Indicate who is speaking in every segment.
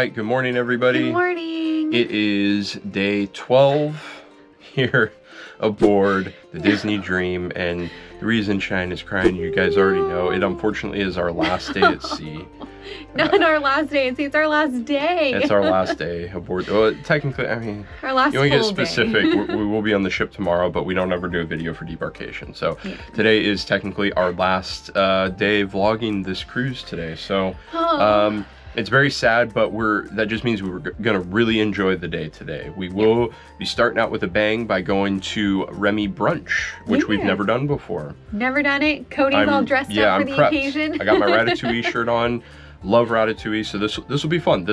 Speaker 1: right, good morning, everybody.
Speaker 2: Good morning.
Speaker 1: It is day 12 here aboard the Disney Dream, and the reason Shine is crying, you guys already know, it unfortunately is our last day at sea.
Speaker 2: Not our last day at sea, it's our last day.
Speaker 1: It's our last day aboard. Well, technically, I mean,
Speaker 2: our last
Speaker 1: you want to get
Speaker 2: full
Speaker 1: specific,
Speaker 2: day.
Speaker 1: we will be on the ship tomorrow, but we don't ever do a video for debarkation. So today is technically our last day vlogging this cruise today. So it's very sad, but that just means we're gonna really enjoy the day today. We will be starting out with a bang by going to Remy Brunch, which we've never done before.
Speaker 2: Never done it. Cody's all dressed up for the occasion.
Speaker 1: I got my Ratatouille shirt on. Love Ratatouille, so this will be fun.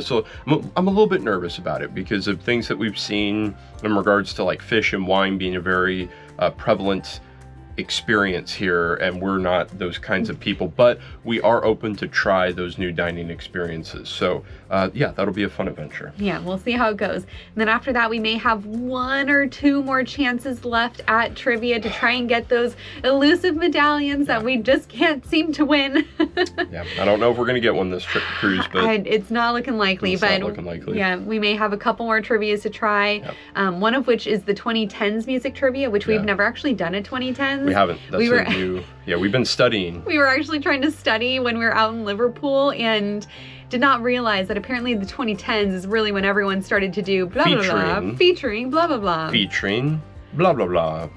Speaker 1: I'm a little bit nervous about it because of things that we've seen in regards to like fish and wine being a very prevalent experience here, and we're not those kinds of people, but we are open to try those new dining experiences. So yeah, that'll be a fun adventure. Yeah,
Speaker 2: we'll see how it goes. And then after that, we may have 1 or 2 more chances left at trivia to try and get those elusive medallions that we just can't seem to win.
Speaker 1: Yeah, I don't know if we're gonna get one this cruise, but
Speaker 2: it's not looking likely. Yeah, we may have a couple more trivias to try. One of which is the 2010s music trivia, which we've never actually done a 2010s.
Speaker 1: We haven't. That's new. Yeah, we've been studying.
Speaker 2: We were actually trying to study when we were out in Liverpool and did not realize that apparently the 2010s is really when everyone started to do blah blah blah, featuring blah blah blah.
Speaker 1: Featuring blah blah blah.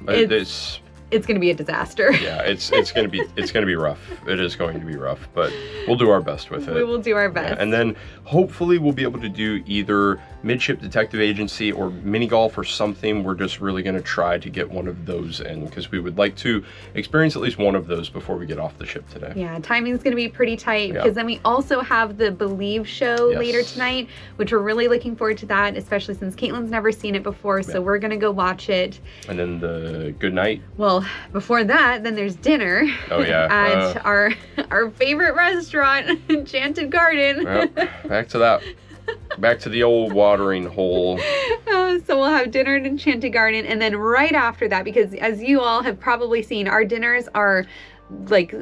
Speaker 2: It's going to be a disaster.
Speaker 1: Yeah, it's going to be rough. It is going to be rough, but we'll do our best with it.
Speaker 2: We will do our best.
Speaker 1: Yeah, and then hopefully we'll be able to do either Midship Detective Agency or mini golf or something. We're just really going to try to get one of those in because we would like to experience at least one of those before we get off the ship today.
Speaker 2: Yeah, timing's going to be pretty tight because then we also have the Believe show later tonight, which we're really looking forward to that, especially since Caitlin's never seen it before, so we're going to go watch it.
Speaker 1: And then the Good Night.
Speaker 2: Well, before that, then there's dinner.
Speaker 1: Oh yeah.
Speaker 2: At our favorite restaurant, Enchanted Garden.
Speaker 1: Well, back to that. Back to the old watering hole.
Speaker 2: So we'll have dinner at Enchanted Garden, and then right after that, because as you all have probably seen, our dinners are like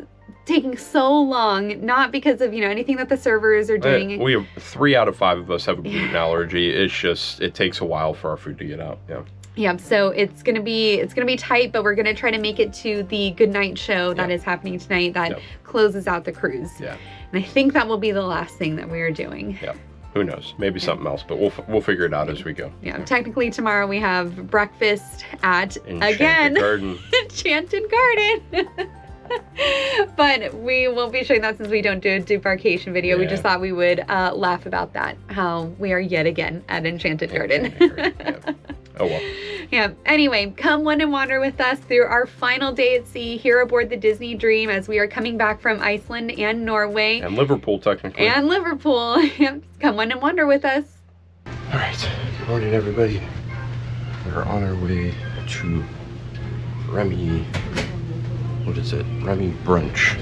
Speaker 2: taking so long, not because of anything that the servers are doing.
Speaker 1: We have 3 out of 5 of us have a gluten allergy. It's just it takes a while for our food to get out.
Speaker 2: Yeah, so it's gonna be tight, but we're gonna try to make it to the Good Night show that is happening tonight. That closes out the cruise. Yeah, and I think that will be the last thing that we are doing.
Speaker 1: Yeah, who knows? Maybe something else, but we'll figure it out as we go.
Speaker 2: Yeah, technically tomorrow we have breakfast at
Speaker 1: Enchanted Garden.
Speaker 2: Enchanted Garden. But we won't be showing that since we don't do a debarkation video. We just thought we would laugh about that, how we are yet again at Enchanted Garden.
Speaker 1: Oh well.
Speaker 2: Yeah, anyway, come one and wander with us through our final day at sea here aboard the Disney Dream as we are coming back from Iceland and Norway.
Speaker 1: And Liverpool, technically.
Speaker 2: And Liverpool. Yep, come one and wander with us.
Speaker 1: All right, good morning, everybody. We're on our way to Remy, Remy Brunch.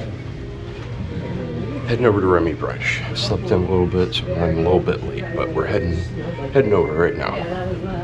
Speaker 1: Heading over to Remy Brunch. Slept in a little bit, so we're running a little bit late, but we're heading over right now.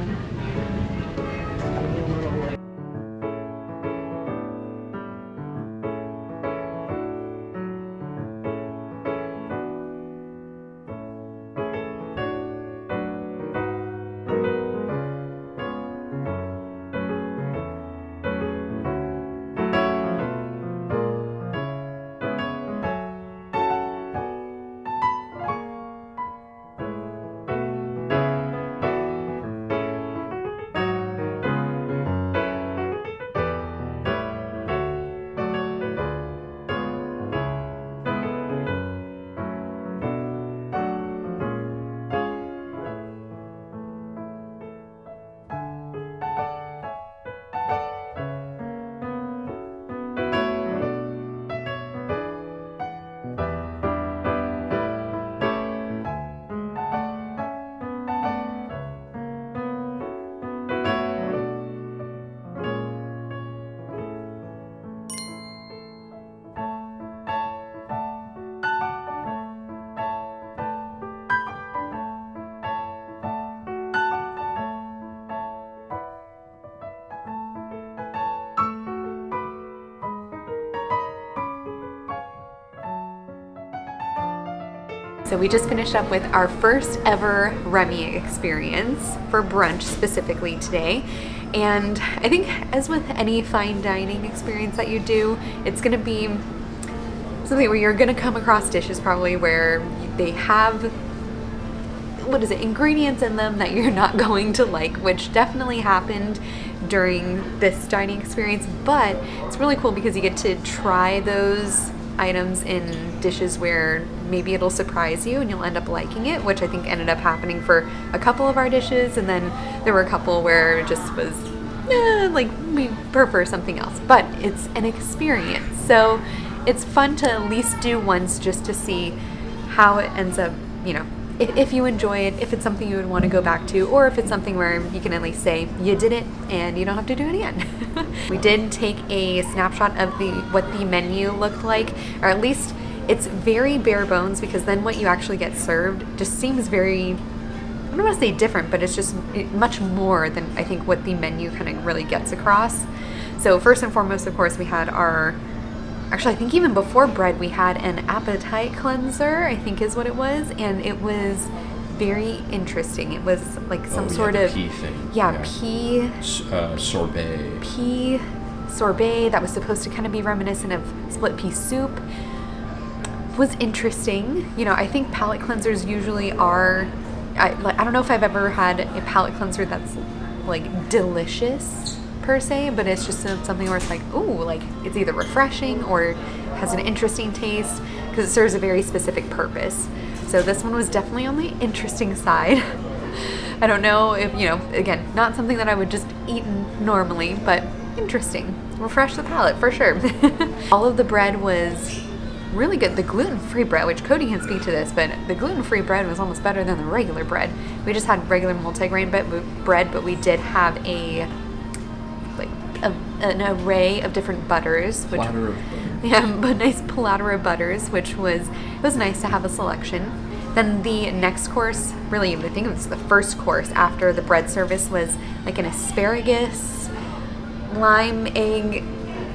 Speaker 2: So we just finished up with our first ever Remy experience for brunch specifically today. And I think as with any fine dining experience that you do, it's gonna be something where you're gonna come across dishes probably where they have, ingredients in them that you're not going to like, which definitely happened during this dining experience. But it's really cool because you get to try those items in dishes where maybe it'll surprise you and you'll end up liking it, which I think ended up happening for a couple of our dishes. And then there were a couple where it just was like we prefer something else, but it's an experience. So it's fun to at least do once just to see how it ends up, if you enjoy it, if it's something you would want to go back to, or if it's something where you can at least say you did it and you don't have to do it again. We did take a snapshot of what the menu looked like, or at least it's very bare bones, because then what you actually get served just seems very, I don't want to say different, but it's just much more than I think what the menu kind of really gets across. So first and foremost, of course, we had actually, I think even before bread, we had an appetite cleanser, I think is what it was. And it was very interesting. It was like some sort of
Speaker 1: pea thing.
Speaker 2: Pea
Speaker 1: sorbet.
Speaker 2: Pea sorbet that was supposed to kind of be reminiscent of split pea soup. It was interesting. I think palate cleansers usually are, I don't know if I've ever had a palate cleanser that's like delicious per se, but it's just something where it's like, ooh, like it's either refreshing or has an interesting taste because it serves a very specific purpose. So this one was definitely on the interesting side. I don't know if, again, not something that I would just eat normally, but interesting. Refresh the palate for sure. All of the bread was really good. The gluten-free bread, which Cody can speak to this, but the gluten-free bread was almost better than the regular bread. We just had regular multigrain bread, but we did have an array of different butters, which
Speaker 1: Platter of butter.
Speaker 2: a nice platter of butters, which was nice to have a selection. Then the next course, really, I think it was the first course after the bread service, was like an asparagus, lime, egg.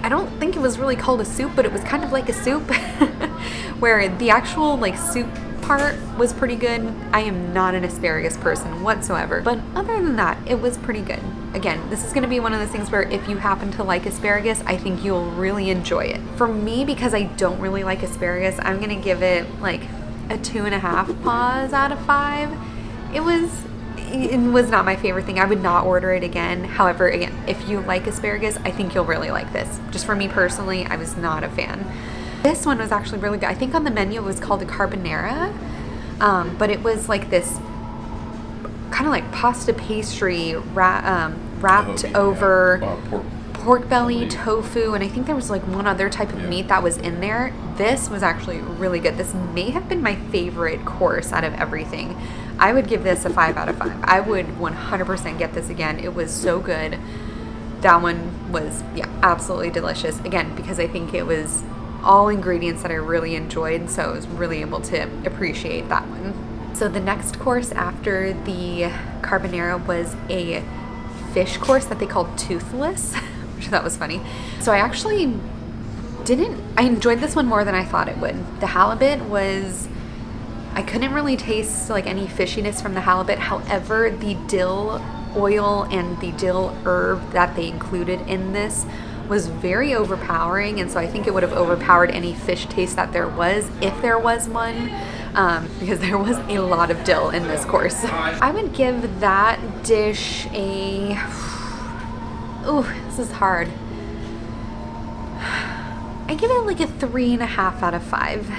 Speaker 2: I don't think it was really called a soup, but it was kind of like a soup, where the actual like soup part was pretty good. I am not an asparagus person whatsoever, but other than that, it was pretty good. Again, this is going to be one of those things where if you happen to like asparagus, I think you'll really enjoy it. For me, because I don't really like asparagus, I'm going to give it like a 2.5 paws out of 5. It was not my favorite thing. I would not order it again. However, again, if you like asparagus, I think you'll really like this. Just for me personally, I was not a fan. This one was actually really good. I think on the menu it was called a carbonara, but it was like this kind of like pasta pastry wrapped over pork belly, tofu, and I think there was like one other type of meat that was in there. This was actually really good. This may have been my favorite course out of everything. I would give this a 5 out of 5. I would 100% get this again. It was so good. That one was, absolutely delicious. Again, because I think it was all ingredients that I really enjoyed, so I was really able to appreciate that one. So the next course after the carbonara was a fish course that they called toothless, which I thought was funny. So I actually I enjoyed this one more than I thought it would. The halibut I couldn't really taste like any fishiness from the halibut. However, the dill oil and the dill herb that they included in this was very overpowering, and so I think it would have overpowered any fish taste that there was, if there was one, because there was a lot of dill in this course. I would give that dish this is hard. I give it like a 3.5 out of 5.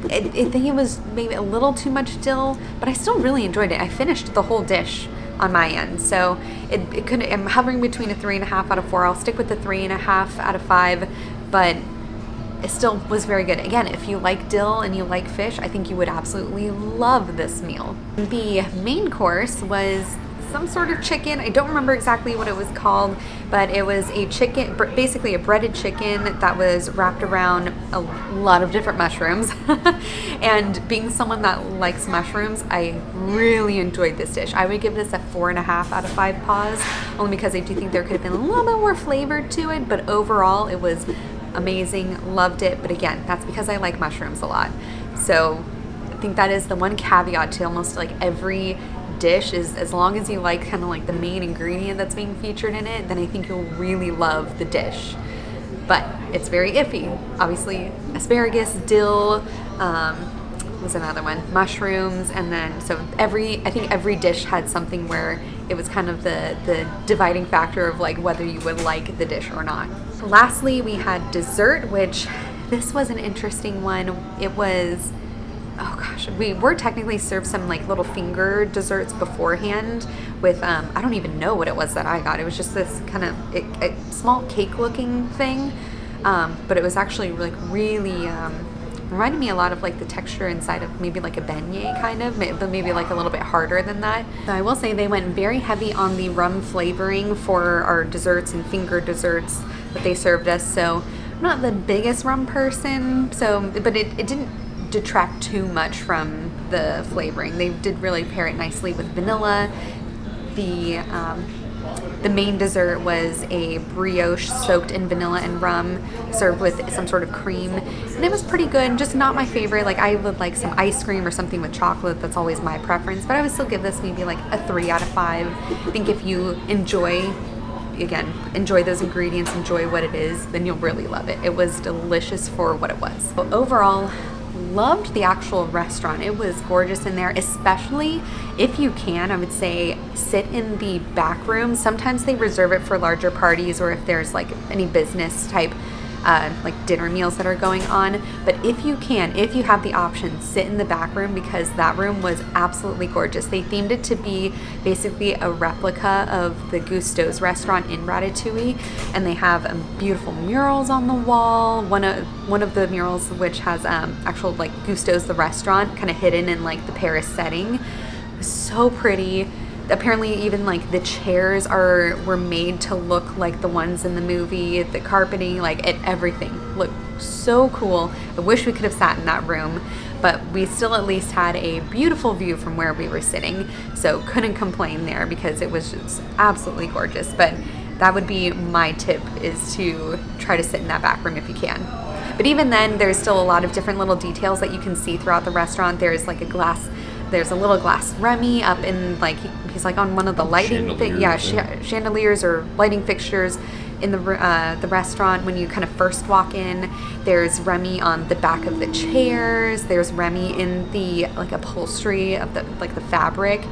Speaker 2: I think it was maybe a little too much dill, but I still really enjoyed it. I finished the whole dish on my end, so I'm hovering between a 3.5 out of 4. I'll stick with the 3.5 out of 5, but it still was very good. Again, if you like dill and you like fish, I think you would absolutely love this meal. The main course was some sort of chicken. I don't remember exactly what it was called, but it was a chicken, basically a breaded chicken that was wrapped around a lot of different mushrooms. And being someone that likes mushrooms, I really enjoyed this dish. I would give this a 4.5 out of 5 paws, only because I do think there could have been a little bit more flavor to it, but overall it was amazing. Loved it. But again, that's because I like mushrooms a lot. So think that is the one caveat to almost like every dish, is as long as you like kind of like the main ingredient that's being featured in it, then I think you'll really love the dish. But it's very iffy. Obviously, asparagus, dill, was another one, mushrooms, and then so I think every dish had something where it was kind of the dividing factor of like whether you would like the dish or not. Lastly, we had dessert, which this was an interesting one. It was, oh gosh, we were technically served some like little finger desserts beforehand with, I don't even know what it was that I got. It was just this kind of a small cake looking thing, but it was actually like really, reminded me a lot of like the texture inside of maybe like a beignet kind of, but maybe like a little bit harder than that. So I will say they went very heavy on the rum flavoring for our desserts and finger desserts that they served us. So I'm not the biggest rum person, so, but it didn't detract too much from the flavoring. They did really pair it nicely with vanilla. The main dessert was a brioche soaked in vanilla and rum, served with some sort of cream, and it was pretty good. Just not my favorite. Like, I would like some ice cream or something with chocolate. That's always my preference, but I would still give this maybe like a 3 out of 5. I think if you enjoy those ingredients, enjoy what it is, then you'll really love it. It was delicious for what it was. So overall, loved the actual restaurant. It was gorgeous in there, especially if you can, I would say sit in the back room. Sometimes they reserve it for larger parties or if there's like any business type like dinner meals that are going on. But if you have the option, sit in the back room, because that room was absolutely gorgeous. They themed it to be basically a replica of the Gusto's restaurant in Ratatouille, and they have beautiful murals on the wall. One of the murals which has actual like Gusto's the restaurant kind of hidden in like the Paris setting. It was so pretty. Apparently even like the chairs were made to look like the ones in the movie. The carpeting, like everything looked so cool. I wish we could have sat in that room, but we still at least had a beautiful view from where we were sitting, so couldn't complain there because it was just absolutely gorgeous. But that would be my tip, is to try to sit in that back room if you can. But even then, there's still a lot of different little details that you can see throughout the restaurant. There's a little glass Remy up in like, he's like on one of the lighting chandeliers or lighting fixtures in the restaurant. When you kind of first walk in, there's Remy on the back of the chairs. There's Remy in the like upholstery of the like the fabric.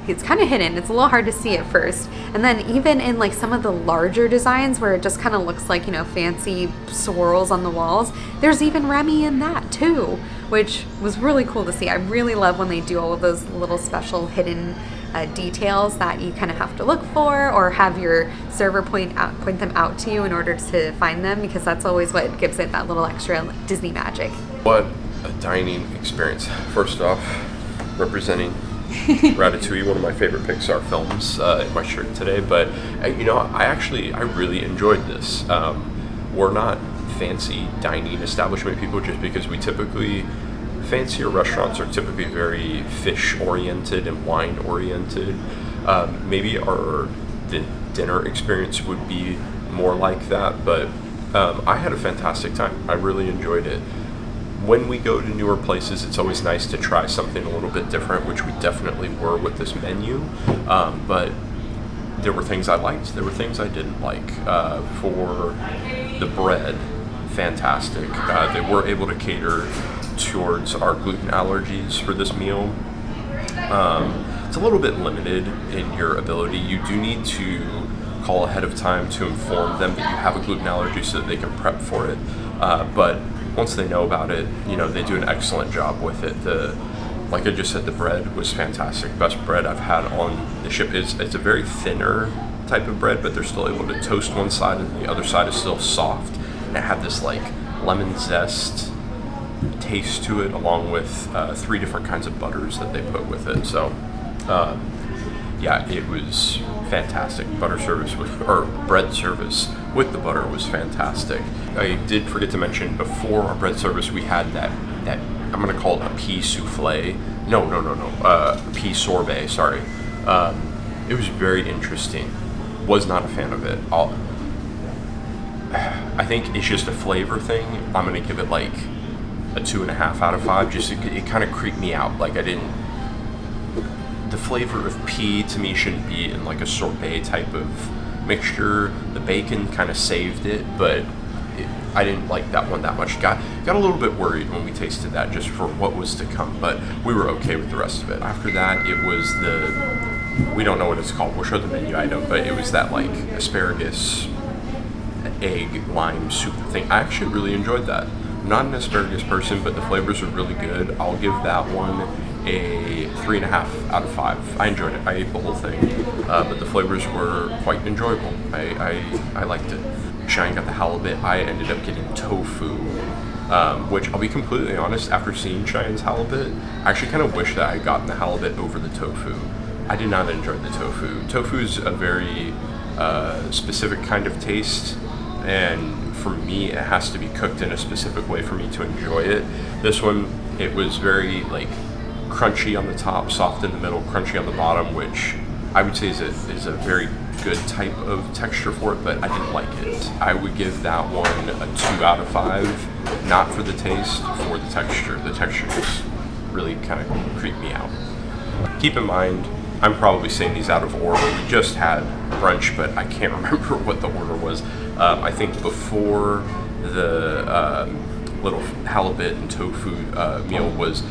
Speaker 2: It's kind of hidden. It's a little hard to see at first. And then even in like some of the larger designs where it just kind of looks like, fancy swirls on the walls, there's even Remy in that too, which was really cool to see. I really love when they do all of those little special hidden details that you kind of have to look for, or have your server point them out to you in order to find them, because that's always what gives it that little extra Disney magic.
Speaker 1: What a dining experience. First off, representing Ratatouille, one of my favorite Pixar films, in my shirt today. But I really enjoyed this. We're not fancy dining establishment people, just because fancier restaurants are typically very fish oriented and wine oriented. Maybe the dinner experience would be more like that, but I had a fantastic time. I really enjoyed it. When we go to newer places, it's always nice to try something a little bit different, which we definitely were with this menu. But there were things I liked, there were things I didn't like. For the bread, fantastic. They were able to cater towards our gluten allergies for this meal. It's a little bit limited in your ability. You do need to call ahead of time to inform them that you have a gluten allergy so that they can prep for it. But once they know about it, they do an excellent job with it. Like I just said, the bread was fantastic. Best bread I've had on the ship. It's a very thinner type of bread, but they're still able to toast one side and the other side is still soft. And it had this like lemon zest taste to it, along with 3 different kinds of butters that they put with it. So it was fantastic. Bread service with the butter was fantastic. I did forget to mention, before our bread service, we had that I'm gonna call it a pea souffle. No, pea sorbet. Sorry. It was very interesting. Was not a fan of it. I think it's just a flavor thing. I'm gonna give it like a 2.5 out of 5. Just it kind of creeped me out. Like the flavor of pea to me shouldn't be in like a sorbet type of mixture. The bacon kind of saved it, but I didn't like that one that much. Got a little bit worried when we tasted that just for what was to come, but we were okay with the rest of it. After that, it was we don't know what it's called. We'll show the menu item, but it was that like asparagus, egg, lime soup thing. I actually really enjoyed that. I'm not an asparagus person, but the flavors are really good. I'll give that one a 3.5 out of 5. I enjoyed it. I ate the whole thing, but the flavors were quite enjoyable. I liked it. Cheyenne got the halibut. I ended up getting tofu, which I'll be completely honest, after seeing Cheyenne's halibut, I actually kind of wish that I had gotten the halibut over the tofu. I did not enjoy the tofu. Tofu is a very specific kind of taste, and for me, it has to be cooked in a specific way for me to enjoy it. This one, it was very like crunchy on the top, soft in the middle, crunchy on the bottom, which I would say is a very good type of texture for it, but I didn't like it. I would give that one a 2 out of 5, not for the taste, for the texture. The texture just really kind of creeped me out. Keep in mind, I'm probably saying these out of order. We just had brunch, but I can't remember what the order was. I think before the little halibut and tofu meal was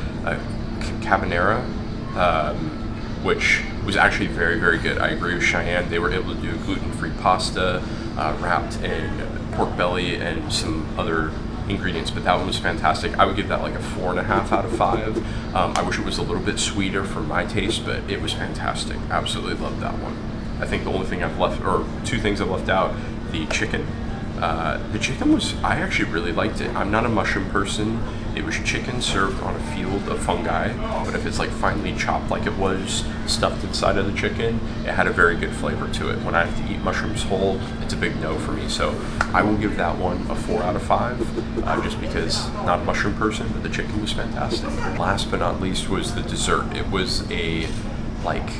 Speaker 1: carbonara, which was actually very, very good. I agree with Cheyenne. They were able to do gluten-free pasta wrapped in pork belly and some other ingredients, but that one was fantastic. I would give that like a 4.5 out of 5. I wish it was a little bit sweeter for my taste, but it was fantastic. Absolutely loved that one. I think the only thing I've left, or 2 things I've left out, the chicken. The chicken I actually really liked it. I'm not a mushroom person. It was chicken served on a field of fungi, but if it's like finely chopped like it was, stuffed inside of the chicken, it had a very good flavor to it. When I have to eat mushrooms whole, it's a big no for me. So I will give that one a 4 out of 5, just because not a mushroom person, but the chicken was fantastic. Last but not least was the dessert. It was a like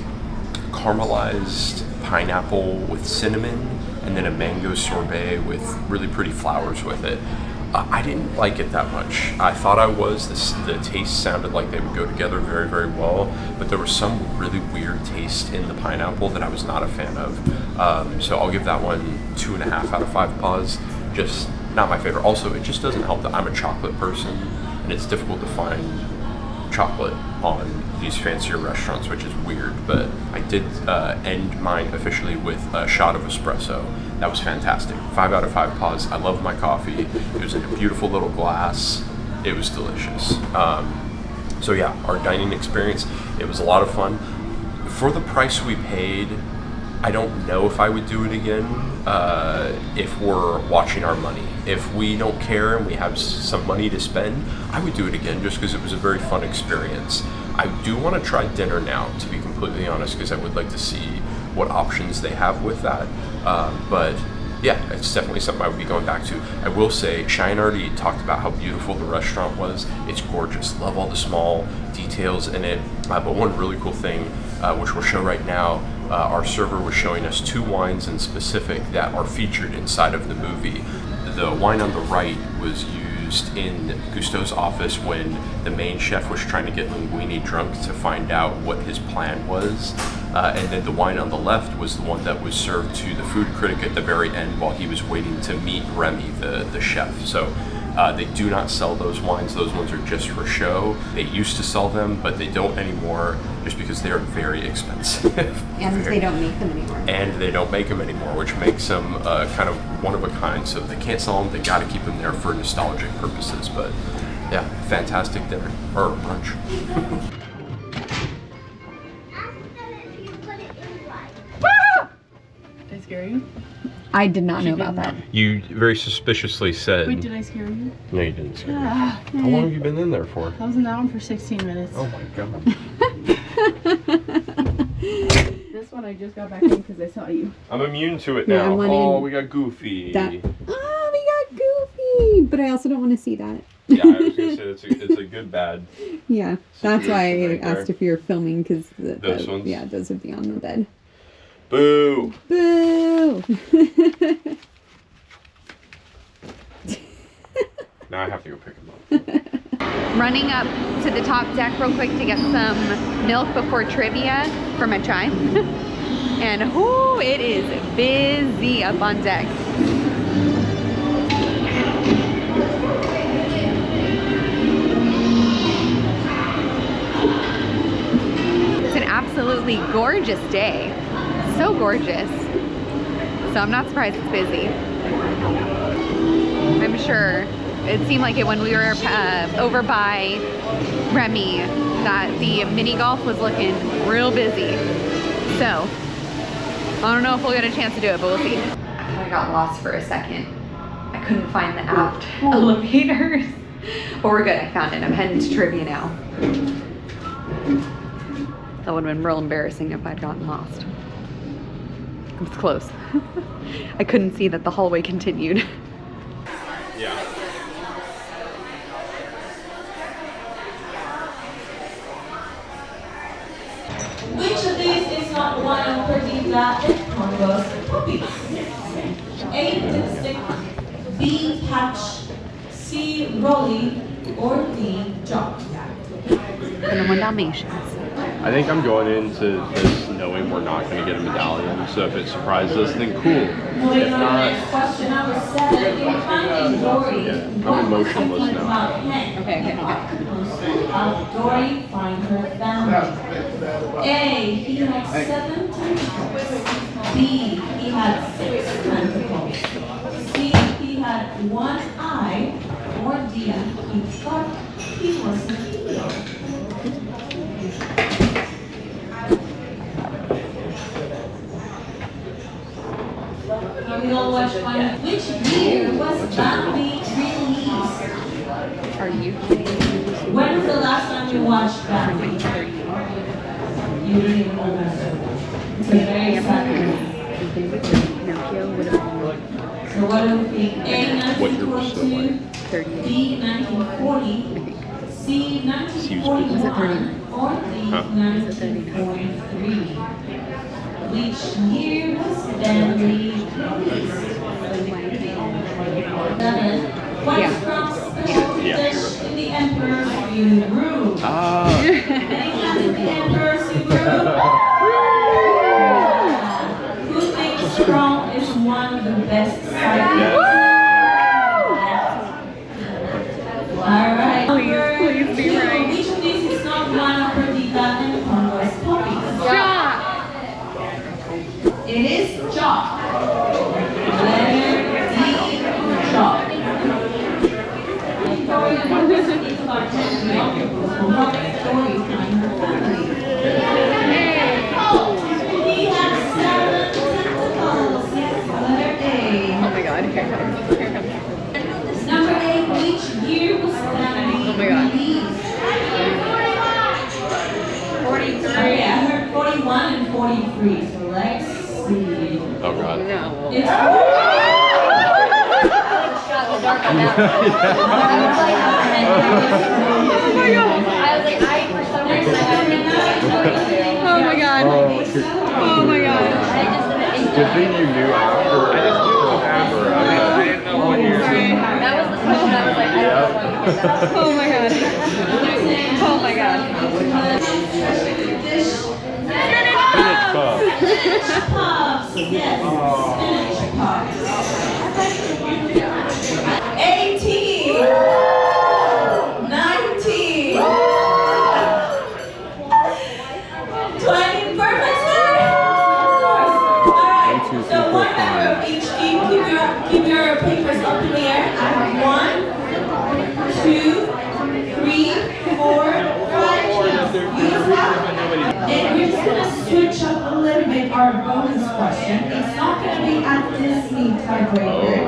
Speaker 1: caramelized pineapple with cinnamon, and then a mango sorbet with really pretty flowers with it. I didn't like it that much. I thought the taste sounded like they would go together very, very well, but there was some really weird taste in the pineapple that I was not a fan of. So I'll give that one 2.5 out of 5 paws. Just not my favorite. Also, it just doesn't help that I'm a chocolate person, and it's difficult to find chocolate on these fancier restaurants, which is weird, but I did end mine officially with a shot of espresso. That was fantastic. 5 out of 5 paws. I love my coffee. It was in a beautiful little glass. It was delicious. So yeah, our dining experience, it was a lot of fun. For the price we paid, I don't know if I would do it again if we're watching our money. If we don't care and we have some money to spend, I would do it again just because it was a very fun experience. I do want to try dinner now, to be completely honest, because I would like to see what options they have with that. But yeah, it's definitely something I would be going back to. I will say, Cheyenne already talked about how beautiful the restaurant was. It's gorgeous. Love all the small details in it. But one really cool thing, which we'll show right now, our server was showing us 2 wines in specific that are featured inside of the movie. The wine on the right was used in Gusteau's office when the main chef was trying to get Linguini drunk to find out what his plan was. And then the wine on the left was the one that was served to the food critic at the very end while he was waiting to meet Remy, the chef. So they do not sell those wines. Those ones are just for show. They used to sell them, but they don't anymore just because they are very expensive.
Speaker 2: And they don't make them anymore.
Speaker 1: And they don't make them anymore, which makes them kind of one of a kind. So they can't sell them. They got to keep them there for nostalgic purposes. But yeah, fantastic dinner, or brunch.
Speaker 3: Did I scare you?
Speaker 2: I did not know about that.
Speaker 1: You very suspiciously said...
Speaker 3: Wait, did I scare you?
Speaker 1: No, you didn't scare me. How long have you been in there for?
Speaker 3: I was down for 16 minutes.
Speaker 1: Oh my god.
Speaker 3: This one I just got back in because I saw you.
Speaker 1: I'm immune to it
Speaker 2: Yeah,
Speaker 1: now.
Speaker 2: I
Speaker 1: Oh,
Speaker 2: wanted
Speaker 1: we got Goofy.
Speaker 2: Oh, we got Goofy! But I also don't want to see that.
Speaker 1: Yeah, I was going to say, it's a good bad.
Speaker 2: Yeah, that's why I
Speaker 1: right
Speaker 2: asked
Speaker 1: there.
Speaker 2: if you were filming, because
Speaker 1: Those ones?
Speaker 2: Yeah, those would be on the bed.
Speaker 1: Boo!
Speaker 2: Boo!
Speaker 1: Now I have to go pick him up.
Speaker 2: running up to the top deck real quick to get some milk before trivia for my chai. And whoo, it is busy up on deck. It's an absolutely gorgeous day. So gorgeous. So I'm not surprised it's busy. I'm sure it seemed like it when we were over by Remy that the mini golf was looking real busy. So I don't know if we'll get a chance to do it, but we'll see. I got lost for a second. I couldn't find the aft elevators. But we're good, I found it. I'm heading to trivia now. That would have been real embarrassing if I'd gotten lost. It was close. I couldn't see that the hallway continued.
Speaker 1: Yeah.
Speaker 4: Which of these is not one of Perdita and Congo's puppies? A. Dipstick, B. Patch, C. Rolly, or D. Jock?
Speaker 2: And then one Dalmatians.
Speaker 1: I think I'm going into this knowing we're not going to get a medallion, so if it surprises us, then cool.
Speaker 4: Moving
Speaker 1: If
Speaker 4: on,
Speaker 1: not,
Speaker 4: next question number 7. In finding Dory,
Speaker 1: I'm
Speaker 4: what
Speaker 1: emotionless
Speaker 4: sequence
Speaker 1: now.
Speaker 4: about Hank?
Speaker 2: Okay.
Speaker 4: Dory, find her family. A. He had 7 tentacles. B. He had 6 tentacles. C. He had 1 eye. Or D. He thought he was a hero. We all watch one. Which year was Bambi released?
Speaker 2: Are you kidding?
Speaker 4: When was the last time you watched Bambi? You didn't remember. It's a very sad movie. So what do we think? A.
Speaker 1: What year was Snow
Speaker 4: 1942, B. 1940, C. 1941, or D. 1943. Which year was Bambi released? What's from special dish in the Emperor's New Room? Anyone in the Emperor's New Room? Who thinks strong is one of the best sides? Alright.
Speaker 2: Please be right.
Speaker 4: Which of these is not one of Perdita and Congo's puppies? It is Jock. Letter D, Jock. He has 7 tentacles. Letter A.
Speaker 2: Oh my god, here it comes.
Speaker 4: Number 8, which year was Bambi released? 43. Okay, I heard 41 and 43, so let's see.
Speaker 1: Oh god.
Speaker 2: No.
Speaker 4: It's
Speaker 2: Oh my god. Oh my god.
Speaker 1: Good thing you knew after. I just knew after. I didn't know what year.
Speaker 5: That was the question I was like, I don't know what to get that.
Speaker 2: Oh my god. Oh my god.
Speaker 1: Spinach puff.
Speaker 4: spinach puffs. Yes, spinach puffs. 18. 19. 20. Perfect score. Of course. All right. So one member of each team. Keep your papers up in the air. I have 1, 2, 3, 4, 5 teams. Use that. And we're just going to switch up a little bit our bonus question. It's not going to be at Disney tiebreaker.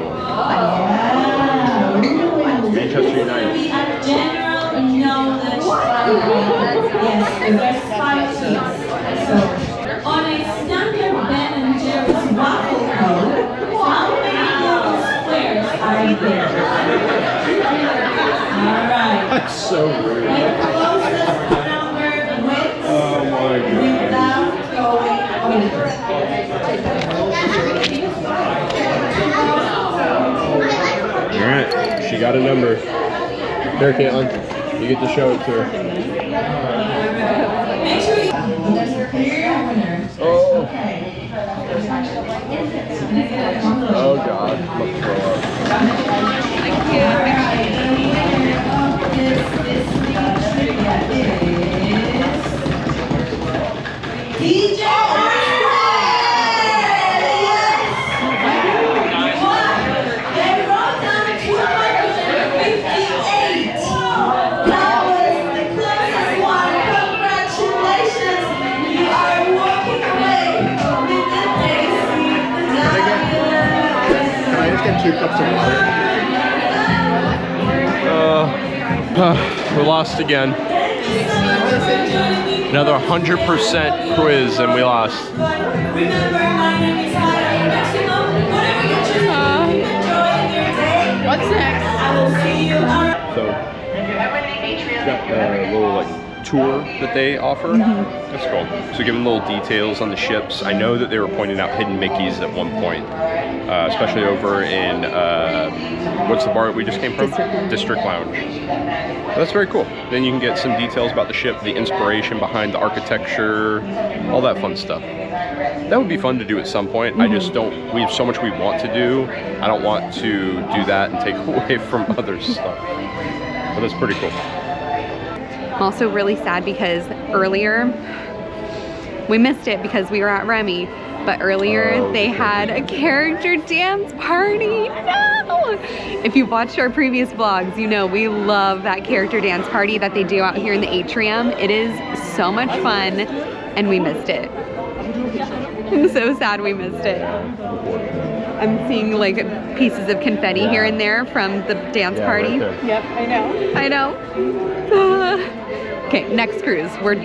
Speaker 1: Manchester
Speaker 4: It's going to
Speaker 1: United.
Speaker 4: be at general knowledge tiebreaker. Yes, and there's 5 teams. So, on a standard Ben and Jerry's waffle cone, how many little squares are there? All right.
Speaker 1: That's so rude.
Speaker 4: The closest number wins.
Speaker 1: Oh my god.
Speaker 4: Without going over.
Speaker 1: Alright, she got a number. There, Caitlin. You You get to show it to her.
Speaker 4: Make sure you.
Speaker 1: Oh. Oh God. I'm gonna throw up.
Speaker 2: I can't.
Speaker 4: DJ They wrote down 258. That was the closest one. Congratulations. You are walking away with the taste.
Speaker 6: I just get 2 cups of water.
Speaker 1: We lost again. Another 100% quiz and we lost.
Speaker 4: Remember, my name is Hannah. Whatever you choose to do, enjoy your day.
Speaker 3: What's next?
Speaker 4: I will see you around.
Speaker 1: So, it's got a little like tour that they offer. That's cool. So giving little details on the ships. I know that they were pointing out hidden Mickeys at one point, especially over in, what's the bar we just came from? District Lounge. That's very cool. Then you can get some details about the ship, the inspiration behind the architecture, all that fun stuff. That would be fun to do at some point. I just don't, we have so much we want to do. I don't want to do that and take away from other stuff. But that's pretty cool.
Speaker 2: I'm also really sad because earlier, we missed it because we were at Remy, but earlier they had a character dance party. No! If you've watched our previous vlogs, you know we love that character dance party that they do out here in the atrium. It is so much fun, and we missed it. I'm so sad we missed it. I'm seeing like pieces of confetti here and there from the dance party.
Speaker 1: Right
Speaker 3: Yep, I know.
Speaker 2: I know. Okay, next cruise. We're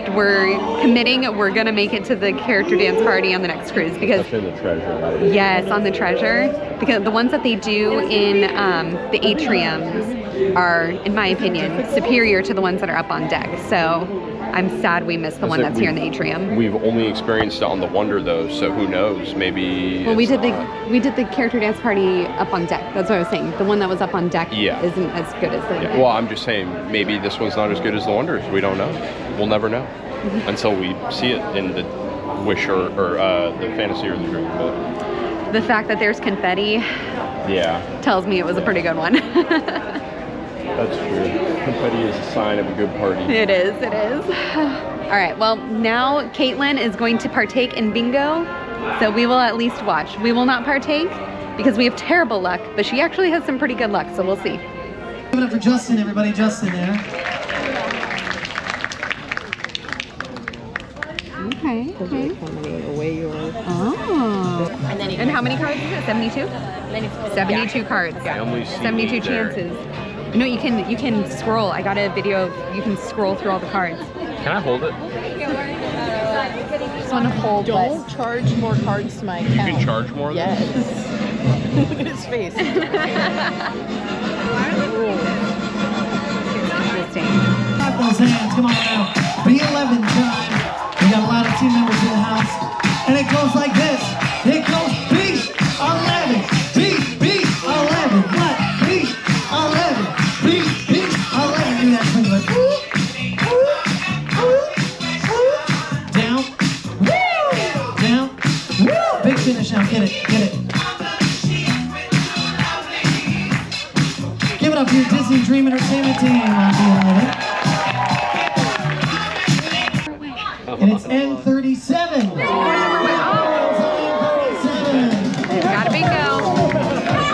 Speaker 2: committing. We're gonna make it to the character dance party on the next cruise because
Speaker 1: That's in the treasure, right?
Speaker 2: yes, on the treasure, because the ones that they do in the atriums are, in my opinion, superior to the ones that are up on deck. So I'm sad we missed the one that's here in the atrium.
Speaker 1: We've only experienced it on the Wonder though, so who knows? Maybe.
Speaker 2: Well, we
Speaker 1: it's
Speaker 2: did the character dance party up on deck. That's what I was saying. The one that was up on deck
Speaker 1: Yeah.
Speaker 2: isn't as good as the one.
Speaker 1: Yeah, well, I'm just saying maybe this one's not as good as the Wonders. We don't know. We'll never know until we see it in the Wish or the Fantasy or the Dream. But
Speaker 2: The fact that there's confetti
Speaker 1: yeah,
Speaker 2: tells me it was a pretty good one.
Speaker 1: that's true. Confetti is a sign of a good party.
Speaker 2: It is, it is. All right, well, now Caitlin is going to partake in bingo, so we will at least watch. We will not partake because we have terrible luck, but she actually has some pretty good luck, so we'll see.
Speaker 7: Give it up for Justin, everybody. Justin there.
Speaker 2: Okay, okay.
Speaker 3: Away yours.
Speaker 2: Oh. And how many cards is it? 72? 72 cards.
Speaker 1: Family
Speaker 2: 72
Speaker 1: seaweed there.
Speaker 2: chances. No, you can scroll. I got a video of you can scroll through all the cards.
Speaker 1: Can I hold it?
Speaker 2: Just want to hold
Speaker 3: Don't charge more cards to my account.
Speaker 1: You can charge more?
Speaker 3: Yes. Look at his face.
Speaker 2: Interesting.
Speaker 7: Clap those hands. Come on now. B11 time. We got a lot of team members in the house. And it goes like this. It goes B11. B11. What? B11. B11. Do that thing like woo, woo, woo, woo. Down. Woo. Down. Woo. Big finish now. Get it. Get it. Give it up for your Disney Dream Entertainment team on B11. And it's N37.
Speaker 2: Got a bingo.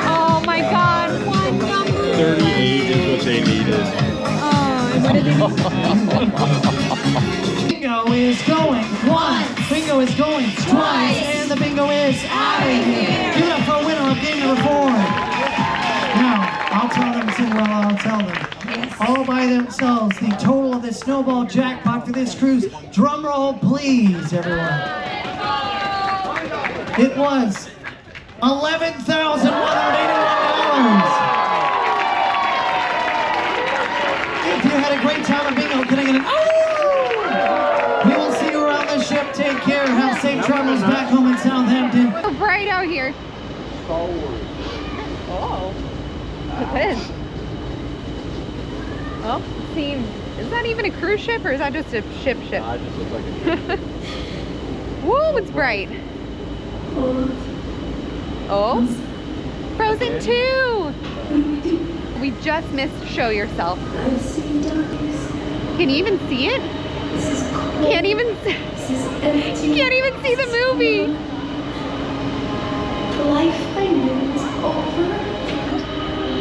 Speaker 2: Oh my God. One number.
Speaker 1: 38 is what they needed.
Speaker 2: Oh, what did they
Speaker 7: Bingo is going once. Bingo is going twice. And the bingo is out of here. Give it up for a winner of game number 4. Now, I'll tell them, Cinderella, I'll tell them. All by themselves, the total of the snowball jackpot for this cruise. Drum roll, please, everyone. It was $11,181. If you had a great time at bingo, can I get an oh? We will see you around the ship. Take care. Have safe travels back home in Southampton.
Speaker 2: So bright out here.
Speaker 3: Oh.
Speaker 2: It is. Oh, see, is that even a cruise ship or is that just a ship?
Speaker 6: It just looks like a
Speaker 2: Woo, it's bright. Oh, Frozen 2. We just missed Show Yourself. Can you even see it? Can't even see. You can't even see the movie.
Speaker 4: Life I knew was over.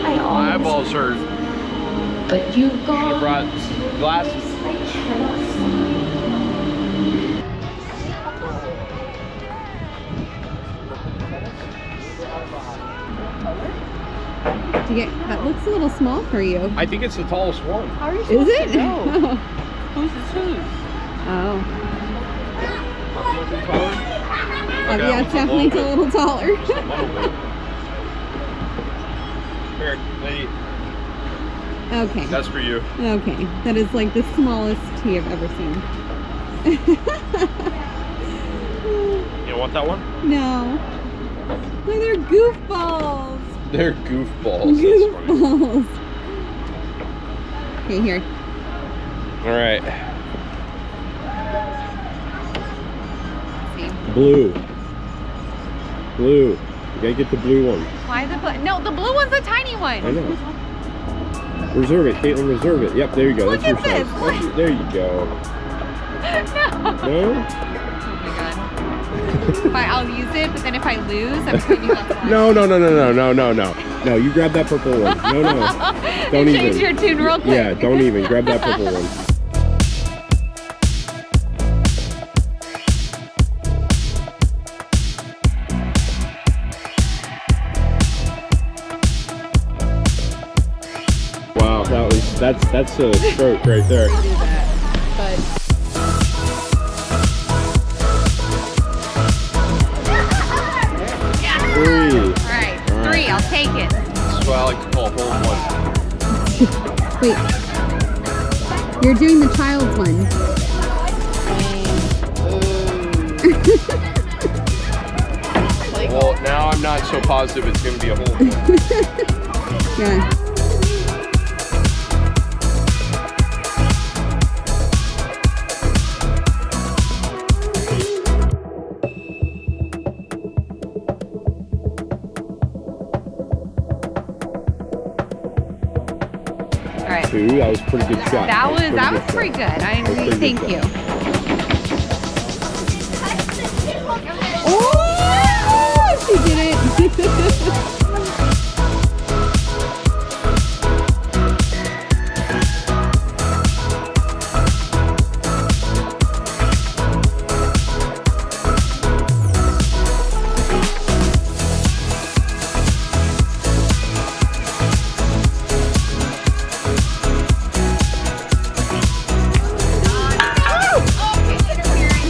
Speaker 4: I
Speaker 1: My eyeballs hurt.
Speaker 4: But you
Speaker 1: Should have
Speaker 4: got
Speaker 1: brought glasses.
Speaker 4: I cannot see.
Speaker 2: That looks a little small for you.
Speaker 1: I think it's the tallest one.
Speaker 3: How are you
Speaker 2: Is
Speaker 3: supposed
Speaker 2: it?
Speaker 3: to know? Who's is whose?
Speaker 2: Oh.
Speaker 1: Okay,
Speaker 2: Yeah, it's definitely a little taller.
Speaker 1: Just a little bit. Here, lady.
Speaker 2: Okay.
Speaker 1: That's for you.
Speaker 2: Okay. That is like the smallest tea I've ever seen.
Speaker 1: You want that one?
Speaker 2: No. Look, they're goofballs.
Speaker 1: They're goofballs. That's funny.
Speaker 2: Goofballs. Okay, here.
Speaker 1: All right.
Speaker 2: See.
Speaker 6: blue. Blue. You gotta get the blue one.
Speaker 2: Why the blue? No, the blue one's a tiny one.
Speaker 6: I know. Reserve it, Caitlin, reserve it. Yep, there you go.
Speaker 2: Look
Speaker 6: That's your
Speaker 2: at
Speaker 6: size.
Speaker 2: this.
Speaker 6: There you go.
Speaker 2: No.
Speaker 6: No?
Speaker 2: Oh my god. Fine, I'll use it, but then if I lose, I'm going to use that one.
Speaker 6: No, no, no, no, no, no, no, no. No, you grab that purple one. No, no. Don't even.
Speaker 2: Change your tune real quick.
Speaker 6: Yeah, don't even. Grab that purple one. Wow, that's a stroke right there.
Speaker 3: Do that, but
Speaker 6: Three.
Speaker 2: All right, 3, I'll take it.
Speaker 1: This is what I like to call hole one.
Speaker 2: Wait. You're doing the child's one.
Speaker 1: Well, now I'm not so positive it's going to be a hole one.
Speaker 2: Yeah. All right.
Speaker 6: 2. That was a pretty good shot.
Speaker 2: That was pretty good.
Speaker 6: That was pretty
Speaker 2: Thank
Speaker 6: good
Speaker 2: you.
Speaker 6: shot.
Speaker 2: Oh, she did it.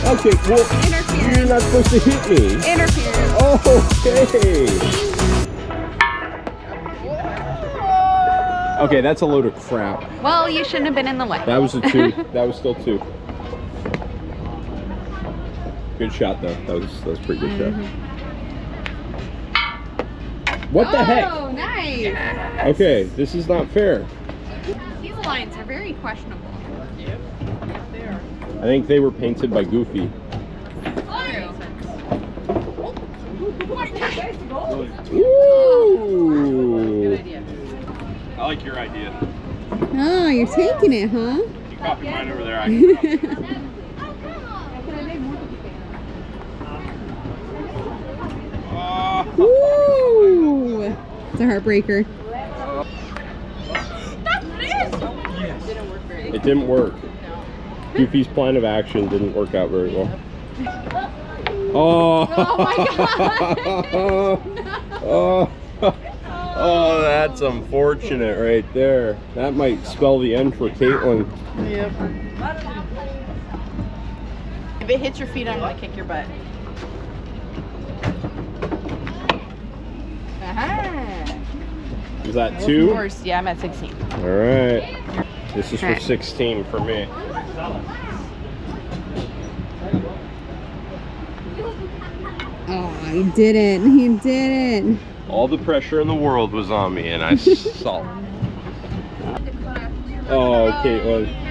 Speaker 6: Okay, well, you're
Speaker 2: Interference.
Speaker 6: not supposed to hit me.
Speaker 2: Interference.
Speaker 6: Okay. Okay, that's a load of crap.
Speaker 2: Well, you shouldn't have been in the way.
Speaker 6: That was a 2. That was still 2. Good shot though. That was a pretty good shot. What the heck?
Speaker 2: Oh, nice.
Speaker 6: Okay, this is not fair.
Speaker 2: These lines are very questionable.
Speaker 6: I think they were painted by Goofy. Ooh.
Speaker 1: I like your idea.
Speaker 2: Oh, you're taking it, huh?
Speaker 1: You copy mine over there. I can copy.
Speaker 2: Woo! It's a heartbreaker.
Speaker 6: It didn't work. Goofy's plan of action didn't work out very well. Oh,
Speaker 2: Oh my god!
Speaker 6: oh, oh, that's unfortunate right there. That might spell the end for Caitlin.
Speaker 3: yep. If it hits your feet, I'm gonna kick your butt. Aha.
Speaker 6: Is that
Speaker 3: Of
Speaker 6: 2?
Speaker 3: course, yeah, I'm at 16.
Speaker 6: All right. This is for
Speaker 2: Okay.
Speaker 6: 16 for me.
Speaker 2: Oh, he didn't. He didn't.
Speaker 1: All the pressure in the world was on me, and I saw it.
Speaker 6: Oh, Caitlin.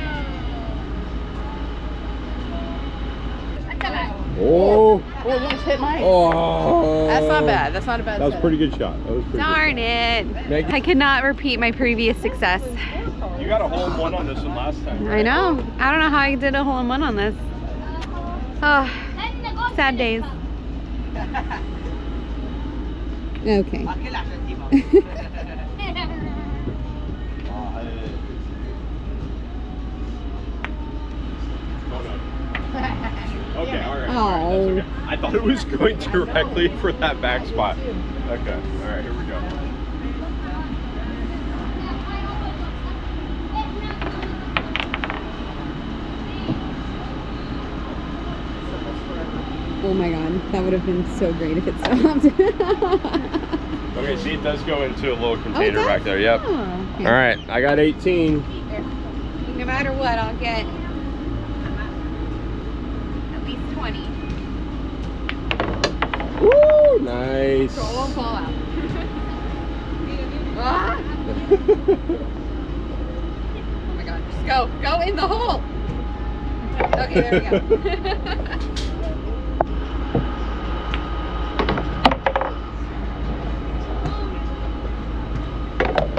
Speaker 6: Oh.
Speaker 3: Oh, you almost hit mine.
Speaker 6: Oh.
Speaker 3: That's not bad. That's not a bad
Speaker 6: That was a
Speaker 3: set.
Speaker 6: pretty good shot. That was pretty
Speaker 2: Darn
Speaker 6: good.
Speaker 2: it.
Speaker 6: Meg-
Speaker 2: I could not repeat my previous success.
Speaker 6: You got a hole in one on this one last time.
Speaker 2: I know. I don't know how I did a hole in one on this. Oh, sad days. Okay.
Speaker 6: Okay, all right.
Speaker 2: Oh.
Speaker 6: Okay. I thought it was going directly for that back spot. Okay, all right, here we go.
Speaker 2: Oh my god, that would have been so great if it stopped.
Speaker 6: Okay, see, it does go into a little container
Speaker 2: does?
Speaker 6: back there. Yep.
Speaker 2: Oh, okay.
Speaker 6: All right, I got 18.
Speaker 2: No matter what, I'll get at least 20.
Speaker 6: Woo, nice.
Speaker 2: So it won't fall out. Ah! Oh my god, just go. Go in the hole. Okay, there we go.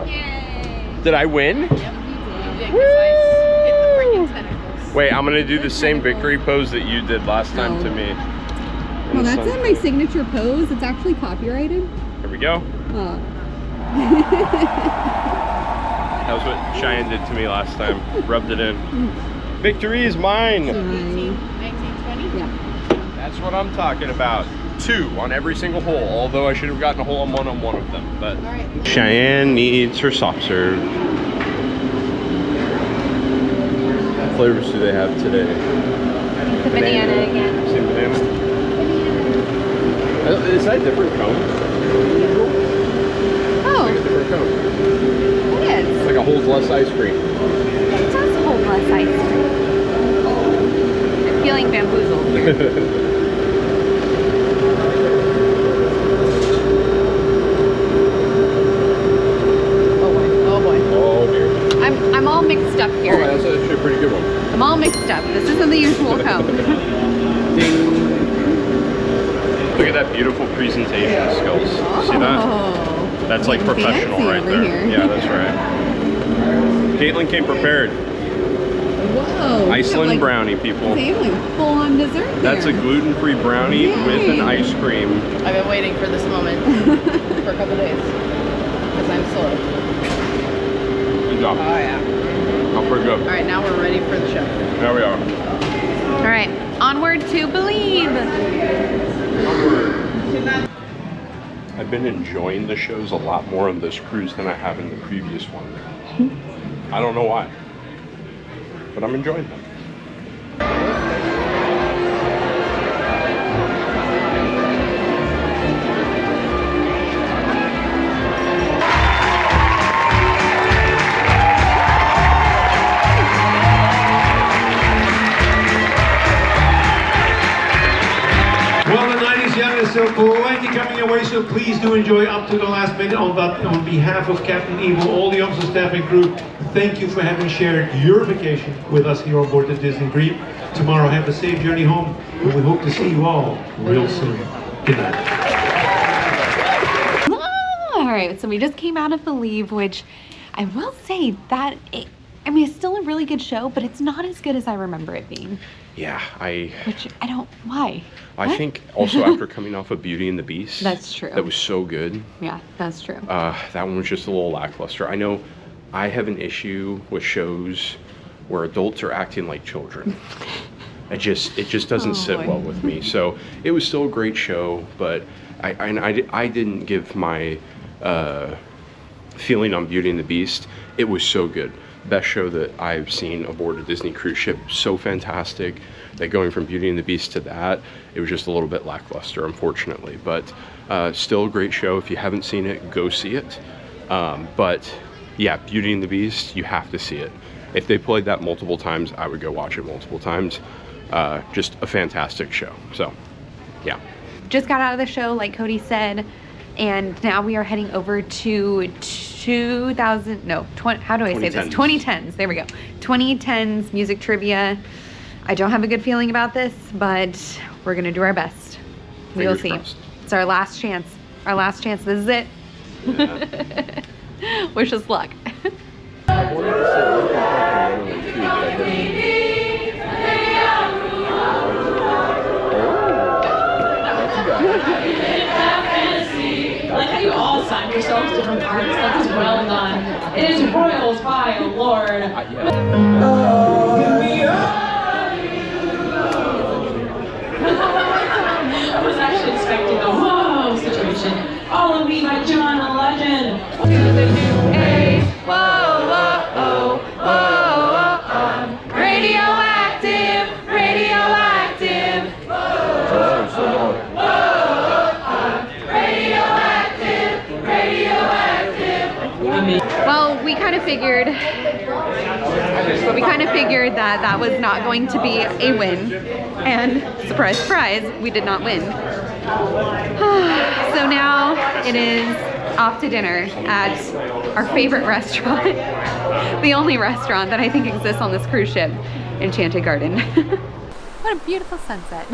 Speaker 2: Yay.
Speaker 1: Did I win?
Speaker 3: You did, 'cause I hit the freaking tentacles.
Speaker 1: Wait, I'm gonna do the same victory pose that you did last time to me.
Speaker 2: Well, that's not my signature pose. It's actually copyrighted.
Speaker 1: Here we go.
Speaker 2: Oh.
Speaker 1: That was what Cheyenne did to me last time. Rubbed it in. Victory is mine.
Speaker 3: 19, 20?
Speaker 2: Yeah.
Speaker 1: That's what I'm talking about. 2 on every single hole, although I should have gotten a hole on one of them. But
Speaker 3: All right.
Speaker 1: Cheyenne needs her soft serve. What flavors do they have today?
Speaker 2: The banana again.
Speaker 1: Same banana? Is that a different cone?
Speaker 2: Oh,
Speaker 1: Like a different cone.
Speaker 2: it is.
Speaker 1: It's like a holds less ice cream.
Speaker 2: It does hold less ice cream. I'm feeling bamboozled here.
Speaker 3: Oh boy. Oh boy.
Speaker 1: Oh dear.
Speaker 2: I'm all mixed up
Speaker 1: Oh,
Speaker 2: here.
Speaker 1: that's actually a pretty good one.
Speaker 2: I'm all mixed up. This isn't the usual cone.
Speaker 1: Ding. Look at that beautiful presentation skills. See that?
Speaker 2: Oh.
Speaker 1: That's like professional
Speaker 2: Fancy
Speaker 1: right
Speaker 2: over
Speaker 1: there.
Speaker 2: here.
Speaker 1: Yeah, that's right. Caitlin came prepared.
Speaker 2: Whoa.
Speaker 1: Iceland brownie, people.
Speaker 2: They have like full-on dessert
Speaker 1: That's a
Speaker 2: there.
Speaker 1: gluten-free brownie with an
Speaker 2: Yay.
Speaker 1: ice cream.
Speaker 3: I've been waiting for this moment for a couple days. Because I'm slow.
Speaker 1: Good job.
Speaker 3: Oh yeah.
Speaker 1: Not pretty good.
Speaker 3: All right, now we're ready for the show.
Speaker 1: There we are.
Speaker 2: All right, onward to believe.
Speaker 1: I've been enjoying the shows a lot more on this cruise than I have in the previous one. I don't know why, but I'm enjoying them.
Speaker 7: Well, the night is young and so plenty coming your way, so please do enjoy up to the last minute. On behalf of Captain Evil, all the officers, staff and crew, thank you for having shared your vacation with us here on board the Disney Dream. Tomorrow, have a safe journey home, and we hope to see you all real soon. Good night.
Speaker 2: All right, so we just came out of Believe, which I will say that I mean, it's still a really good show, but it's not as good as I remember it being.
Speaker 1: Yeah,
Speaker 2: Which I don't. Why?
Speaker 1: I
Speaker 2: What?
Speaker 1: think also after coming off of Beauty and the Beast,
Speaker 2: That's true.
Speaker 1: that was so good.
Speaker 2: Yeah, that's true.
Speaker 1: That one was just a little lackluster. I know I have an issue with shows where adults are acting like children. It just doesn't
Speaker 2: Oh,
Speaker 1: sit
Speaker 2: boy.
Speaker 1: well with me. So it was still a great show, but I didn't give my feeling on Beauty and the Beast. It was so good. Best show that I've seen aboard a Disney cruise ship. So fantastic that going from Beauty and the Beast to that, it was just a little bit lackluster, unfortunately. But still a great show. If you haven't seen it, go see it. But yeah, Beauty and the Beast, you have to see it. If they played that multiple times, I would go watch it multiple times. Just a fantastic show. So, yeah.
Speaker 2: Just got out of the show, like Cody said. And now we are heading over to 2010s. There we go. 2010s music trivia. I don't have a good feeling about this, but we're gonna do our best. We will see.
Speaker 1: Crossed.
Speaker 2: It's our last chance. Our last chance. This is it.
Speaker 1: Yeah.
Speaker 2: Wish us luck.
Speaker 4: Like how you all signed yourselves different parts. That was well done. It is Royals by Lord. I was actually expecting a whoa situation. All of Me by John Legend. Radioactive, radioactive.
Speaker 2: Well, we kind of figured that that was not going to be a win, and surprise, surprise, we did not win. So now it is off to dinner at our favorite restaurant, the only restaurant that I think exists on this cruise ship, Enchanted Garden. What a beautiful sunset.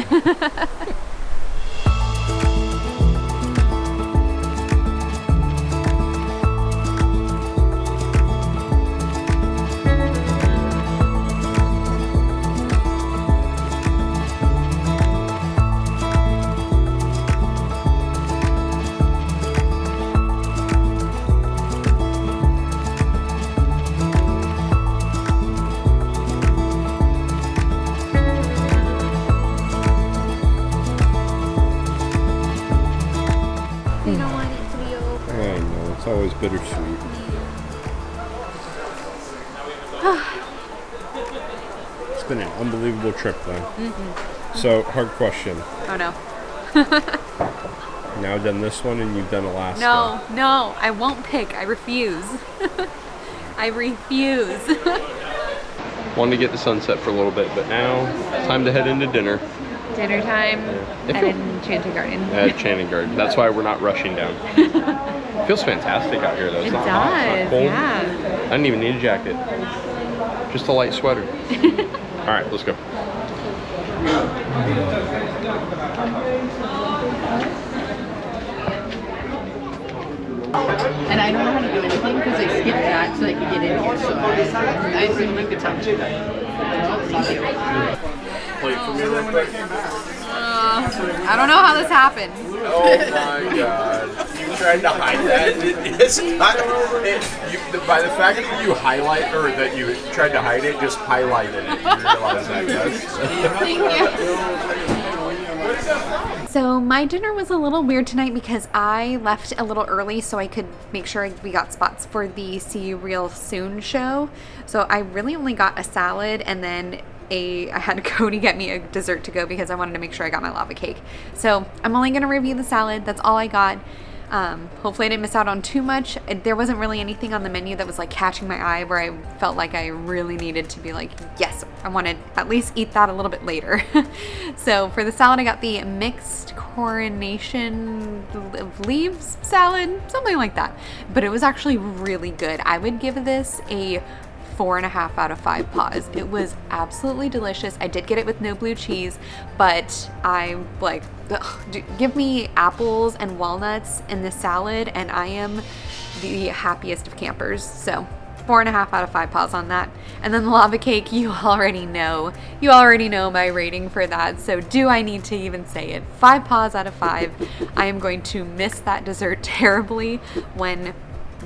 Speaker 6: It's always bittersweet. It's been an unbelievable trip, though. So, hard question.
Speaker 2: Oh no.
Speaker 6: Now done this one and you've done Alaska.
Speaker 2: No, I won't pick. I refuse. I refuse.
Speaker 1: Wanted to get the sunset for a little bit, but now time to head into dinner.
Speaker 2: Dinner time at Enchanted Garden.
Speaker 1: At Enchanted Garden. That's why we're not rushing down. It feels fantastic out here, though. It's not hot, it's not cold.
Speaker 2: Yeah.
Speaker 1: I didn't even need a jacket. Just a light sweater. All right, let's go.
Speaker 3: And I don't know how to do anything because I skipped that so I could get in here. So I assume you could tell me.
Speaker 6: Plate for me real quick.
Speaker 2: I don't know how this happened.
Speaker 6: Oh my god. You tried to hide that? It's not, by the fact that you highlight, or that you tried to hide it, just highlighted it. You realize that, yes?
Speaker 2: So my dinner was a little weird tonight because I left a little early so I could make sure we got spots for the See You Real Soon show. So I really only got a salad, and then I had Cody get me a dessert to go because I wanted to make sure I got my lava cake. So I'm only going to review the salad. That's all I got. Hopefully I didn't miss out on too much. There wasn't really anything on the menu that was like catching my eye where I felt like I really needed to be like, yes, I want to at least eat that a little bit later. So for the salad, I got the mixed coronation leaves salad, something like that. But it was actually really good. I would give this a 4.5 out of 5 paws. It was absolutely delicious. I did get it with no blue cheese, but I'm like, give me apples and walnuts in this salad and I am the happiest of campers. So 4.5 out of 5 paws on that. And then the lava cake, you already know my rating for that. So do I need to even say it? 5 paws out of 5. I am going to miss that dessert terribly when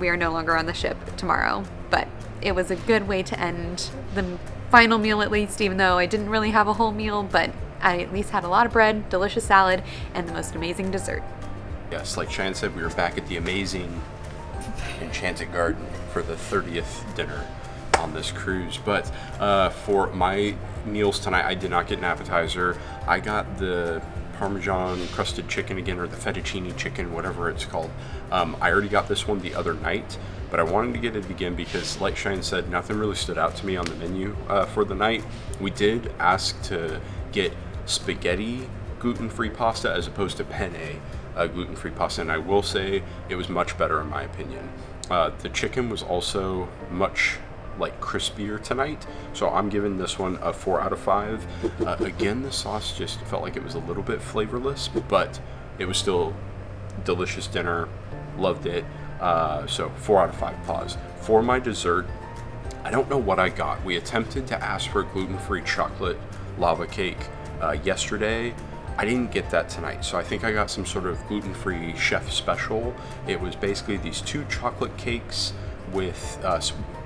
Speaker 2: we are no longer on the ship tomorrow. But it was a good way to end the final meal, at least, even though I didn't really have a whole meal, but I at least had a lot of bread, delicious salad, and the most amazing dessert.
Speaker 6: Yes, like Cheyenne said, we were back at the amazing Enchanted Garden for the 30th dinner on this cruise. But for my meals tonight, I did not get an appetizer. I got the Parmesan crusted chicken again, or the fettuccine chicken, whatever it's called. I already got this one the other night, but I wanted to get it again because, like Cheyenne said, nothing really stood out to me on the menu for the night. We did ask to get spaghetti gluten-free pasta as opposed to penne gluten-free pasta, and I will say it was much better in my opinion. The chicken was also much like crispier tonight, so I'm giving this one a 4 out of 5. Again, the sauce just felt like it was a little bit flavorless, but it was still delicious dinner. Loved it. So 4 out of 5 paws. For my dessert, I don't know what I got. We attempted to ask for a gluten-free chocolate lava cake yesterday. I didn't get that tonight, so I think I got some sort of gluten-free chef special. It was basically these 2 chocolate cakes with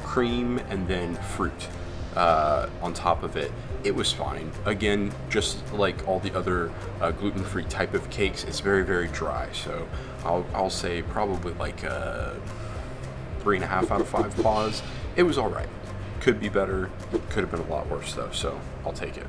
Speaker 6: cream and then fruit on top of it. It was fine. Again, just like all the other gluten-free type of cakes, it's very, very dry. So I'll say probably like 3.5 out of 5 paws. It was all right. Could be better. Could have been a lot worse though. So I'll take it.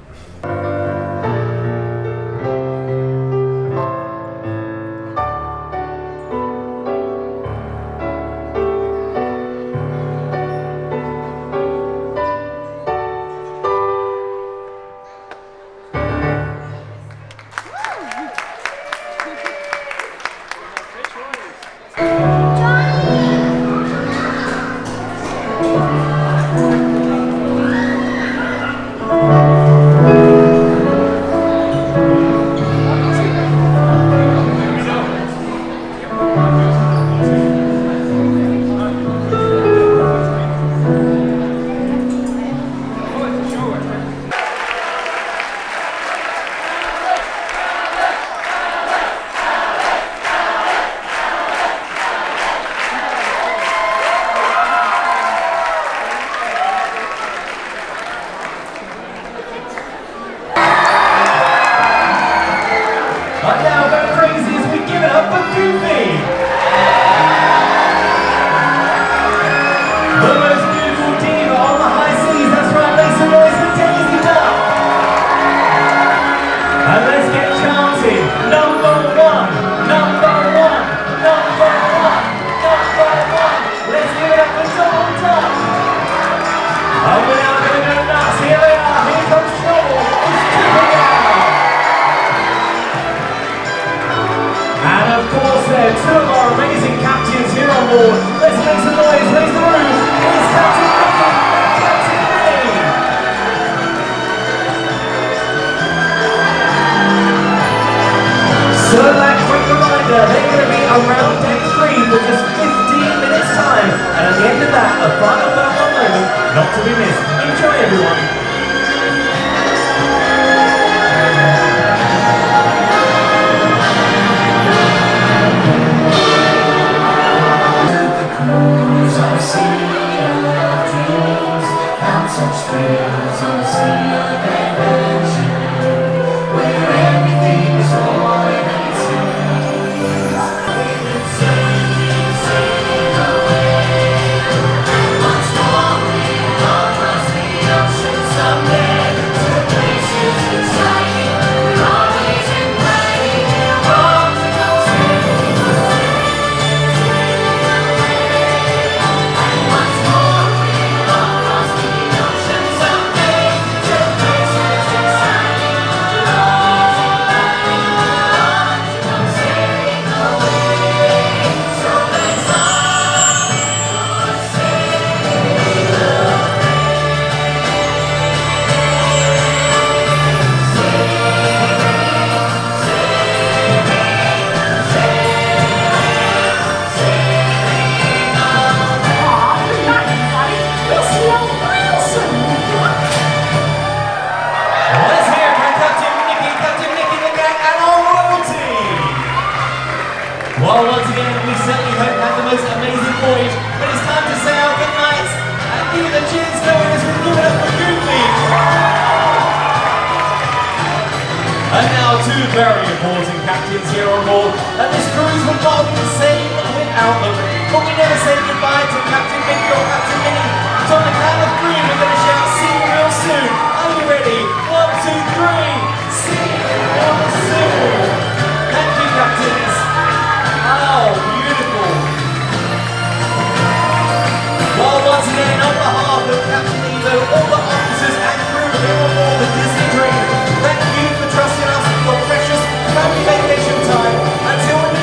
Speaker 7: Thank you for trusting us with your precious family vacation time. Until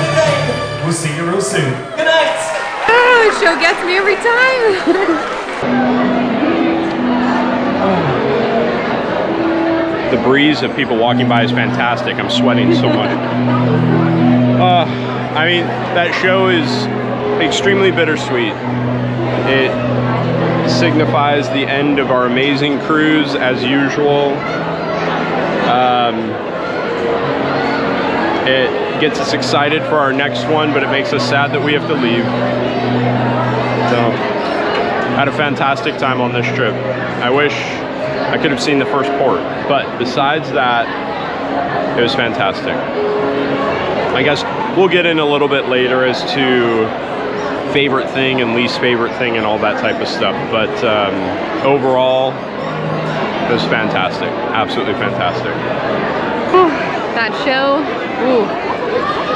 Speaker 7: soon. Good night.
Speaker 2: Oh, the show gets me every time.
Speaker 1: The breeze of people walking by is fantastic. I'm sweating so much. I mean, that show is extremely bittersweet. It signifies the end of our amazing cruise as usual. It gets us excited for our next one, but it makes us sad that we have to leave. So, had a fantastic time on this trip. I wish I could have seen the first port, but besides that, it was fantastic. I guess we'll get in a little bit later as to favorite thing and least favorite thing and all that type of stuff, but overall, it was fantastic. Absolutely fantastic.
Speaker 2: That show, ooh,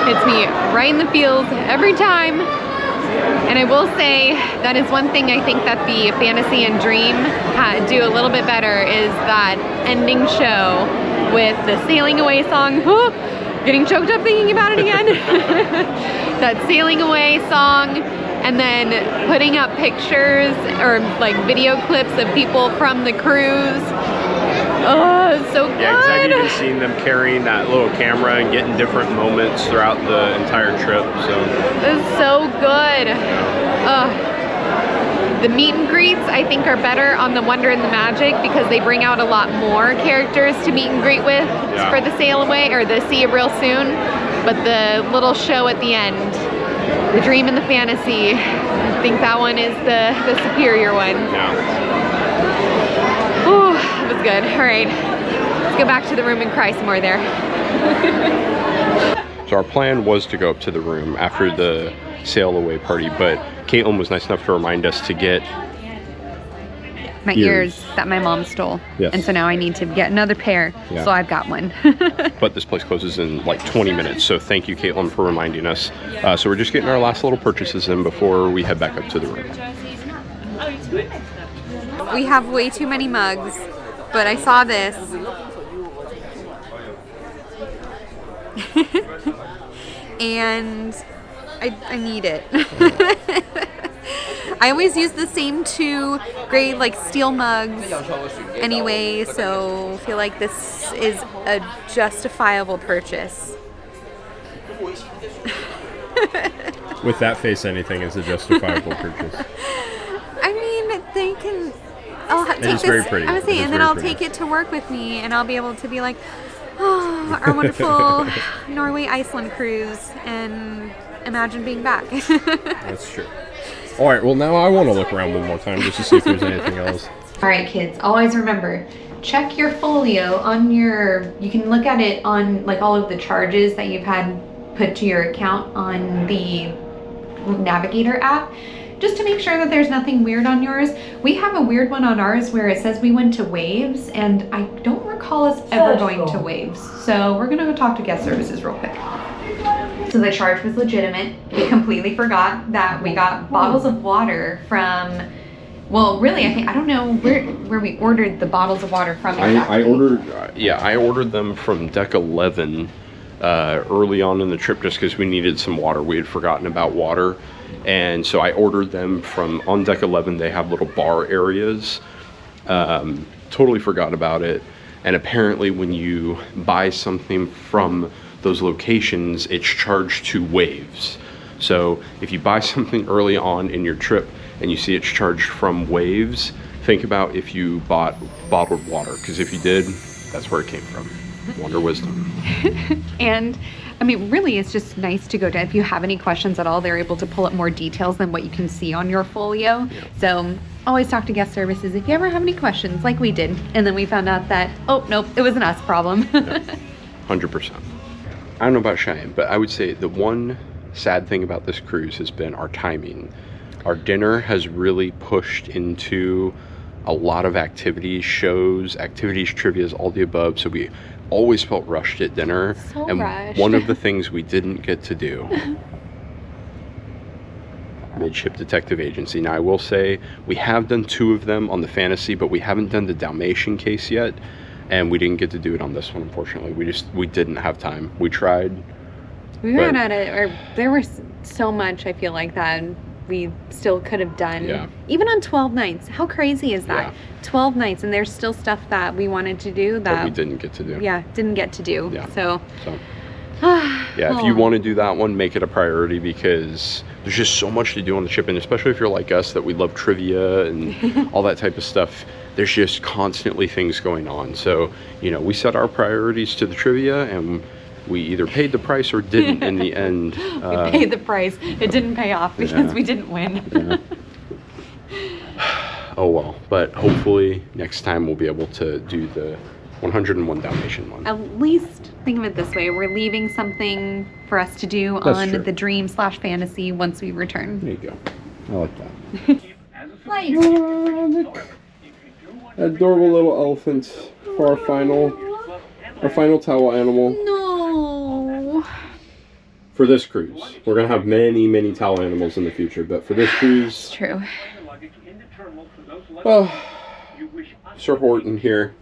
Speaker 2: hits me right in the feels every time. And I will say that is one thing I think that the Fantasy and Dream do a little bit better is that ending show with the Sailing Away song. Whew, getting choked up thinking about it again. That Sailing Away song, and then putting up pictures or like video clips of people from the cruise. Oh, it's so good.
Speaker 1: Yeah, because I've even seen them carrying that little camera and getting different moments throughout the entire trip. So
Speaker 2: it's so good. The meet and greets I think are better on the Wonder and the Magic because they bring out a lot more characters to meet and greet with for the Sail Away or the See You Real Soon. But the little show at the end, the Dream and the Fantasy, I think that one is the superior one.
Speaker 1: yeah.
Speaker 2: Ooh, it was good. All right, let's go back to the room and cry some more there.
Speaker 1: So our plan was to go up to the room after the Sail Away party, but Caitlin was nice enough to remind us to get
Speaker 2: my ears that my mom stole.
Speaker 1: Yes.
Speaker 2: And so now I need to get another pair.
Speaker 1: Yeah.
Speaker 2: So I've got one.
Speaker 1: But this place closes in like 20 minutes, so thank you, Caitlin, for reminding us. So we're just getting our last little purchases in before we head back up to the room.
Speaker 2: We have way too many mugs, but I saw this. And I need it. I always use the same two gray like steel mugs anyway, so I feel like this is a justifiable purchase.
Speaker 1: With that face, anything is a justifiable purchase.
Speaker 2: I mean, they can. I'll take this.
Speaker 1: Very pretty.
Speaker 2: I would say, and then I'll take it to work with me, and I'll be able to be like, oh, our wonderful Norway Iceland cruise, and imagine being back.
Speaker 1: That's true. All right, well, now I want to look around one more time just to see if there's anything else.
Speaker 2: All right, kids, always remember, check your folio on your, you can look at it on like all of the charges that you've had put to your account on the Navigator app, just to make sure that there's nothing weird on yours. We have a weird one on ours where it says we went to Waves, and I don't recall us ever going to Waves. So we're gonna go talk to guest services real quick. So the charge was legitimate. We completely forgot that we got bottles of water from, well, really, I don't know where we ordered the bottles of water from exactly.
Speaker 1: I ordered them from deck 11 early on in the trip just because we needed some water. We had forgotten about water, and so I ordered them from on deck 11. They have little bar areas. Totally forgot about it, and apparently when you buy something from those locations, it's charged to Waves. So if you buy something early on in your trip and you see it's charged from Waves, think about if you bought bottled water, because if you did, that's where it came from. Wonder Wisdom.
Speaker 2: And I mean, really, it's just nice to go to, if you have any questions at all, they're able to pull up more details than what you can see on your folio. Yeah. So always talk to guest services if you ever have any questions, like we did. And then we found out that, oh, nope, it was an us problem.
Speaker 1: Yeah, 100%. I don't know about Cheyenne, but I would say the one sad thing about this cruise has been our timing. Our dinner has really pushed into a lot of activities, shows, activities, trivias, all the above. So we always felt rushed at dinner.
Speaker 2: So
Speaker 1: and
Speaker 2: rushed.
Speaker 1: One of the things we didn't get to do, Midship Detective Agency. Now I will say we have done 2 of them on the Fantasy, but we haven't done the Dalmatian case yet. And we didn't get to do it on this one, unfortunately. We didn't have time. We tried
Speaker 2: We ran at it, or there was so much, I feel like, that we still could have done.
Speaker 1: Yeah.
Speaker 2: Even on 12 nights. How crazy is that?
Speaker 1: Yeah.
Speaker 2: 12 nights, and there's still stuff that we wanted to do that
Speaker 1: we didn't get to do.
Speaker 2: Yeah, didn't get to do.
Speaker 1: Yeah.
Speaker 2: So.
Speaker 1: Yeah, if you want to do that one, make it a priority, because there's just so much to do on the ship, and especially if you're like us, that we love trivia and all that type of stuff. There's just constantly things going on. So, you know, we set our priorities to the trivia, and we either paid the price or didn't in the end.
Speaker 2: We paid the price. It didn't pay off because we didn't win.
Speaker 1: Oh well, but hopefully next time we'll be able to do the 101 Dalmatian one.
Speaker 2: At least think of it this way. We're leaving something for us to do
Speaker 1: That's
Speaker 2: on
Speaker 1: true.
Speaker 2: the dream/fantasy once we return.
Speaker 1: There you go. I like that. Adorable little elephant for our final towel animal.
Speaker 2: No.
Speaker 1: For this cruise. We're going to have many, many towel animals in the future, but for this cruise...
Speaker 2: It's true.
Speaker 1: Oh, Sir Horton here.